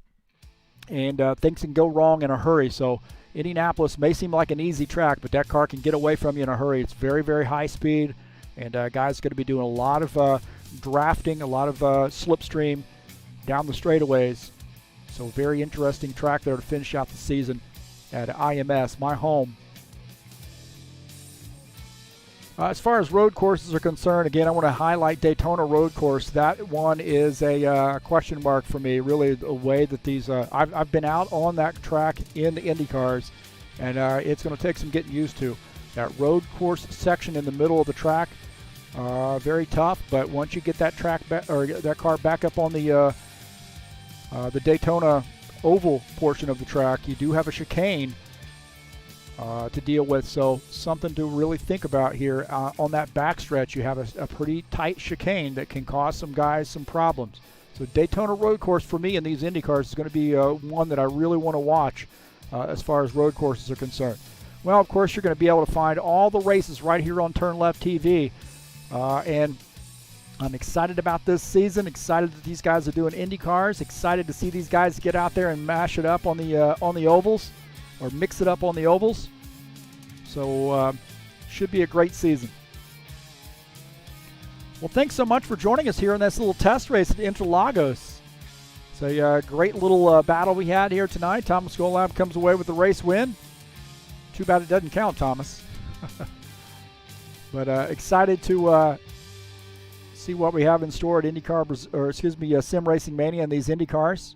and things can go wrong in a hurry. So Indianapolis may seem like an easy track, but that car can get away from you in a hurry. It's very, very high speed. And guys going to be doing a lot of drafting, a lot of slipstream down the straightaways. So very interesting track there to finish out the season at IMS, my home. As far as road courses are concerned, again, I want to highlight Daytona Road Course. That one is a question mark for me, really, the way that these I've been out on that track in the IndyCars, and it's going to take some getting used to. That road course section in the middle of the track, very tough, but once you get that track that car back up on the Daytona oval portion of the track, you do have a chicane to deal with, so something to really think about here. On that backstretch, you have a pretty tight chicane that can cause some guys some problems. So Daytona Road Course for me in these IndyCars is going to be one that I really want to watch as far as road courses are concerned. Well, of course, you're going to be able to find all the races right here on TurnLeft TV. And I'm excited about this season, excited that these guys are doing IndyCars, excited to see these guys get out there and mash it up on the ovals, or mix it up on the ovals. So should be a great season. Well, thanks so much for joining us here in this little test race at Interlagos. It's a great little battle we had here tonight. Thomas Golab comes away with the race win. Too bad it doesn't count, Thomas. But excited to see what we have in store at Sim Racing Mania and these IndyCars.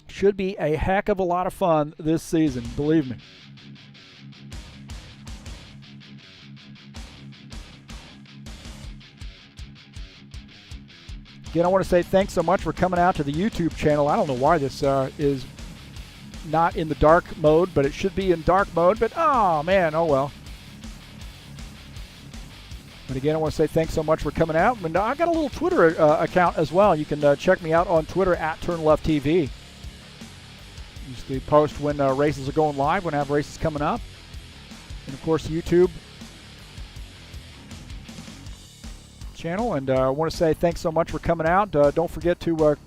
Should be a heck of a lot of fun this season, believe me. Again, I want to say thanks so much for coming out to the YouTube channel. I don't know why this is not in the dark mode, but it should be in dark mode. But, oh, man, oh well. But again, I want to say thanks so much for coming out. And I got a little Twitter account as well. You can check me out on Twitter at TurnLeftTV. Usually post when races are going live, when I have races coming up. And, of course, YouTube channel. And I want to say thanks so much for coming out. Don't forget to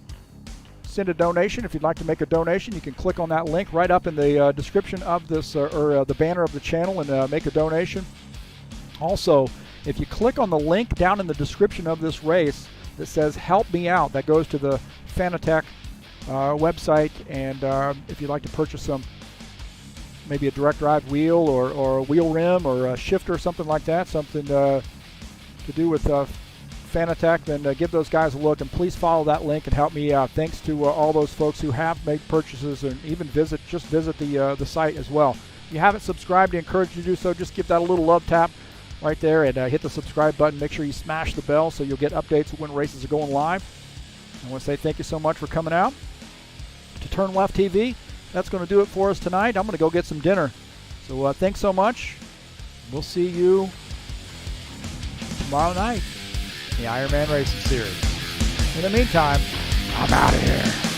send a donation. If you'd like to make a donation, you can click on that link right up in the description of this or the banner of the channel and make a donation. Also, if you click on the link down in the description of this race that says help me out, that goes to the Fanatec website, and if you'd like to purchase some, maybe a direct drive wheel or a wheel rim or a shifter or something like that, something to do with Fanatec, then give those guys a look, and please follow that link and help me out. Thanks to all those folks who have made purchases and even visit the site as well. If you haven't subscribed, I encourage you to do so. Just give that a little love tap right there and hit the subscribe button. Make sure you smash the bell so you'll get updates when races are going live. I want to say thank you so much for coming out to TurnLeft TV. That's going to do it for us tonight. I'm going to go get some dinner. So thanks so much. We'll see you tomorrow night in the Ironman Racing Series. In the meantime, I'm out of here.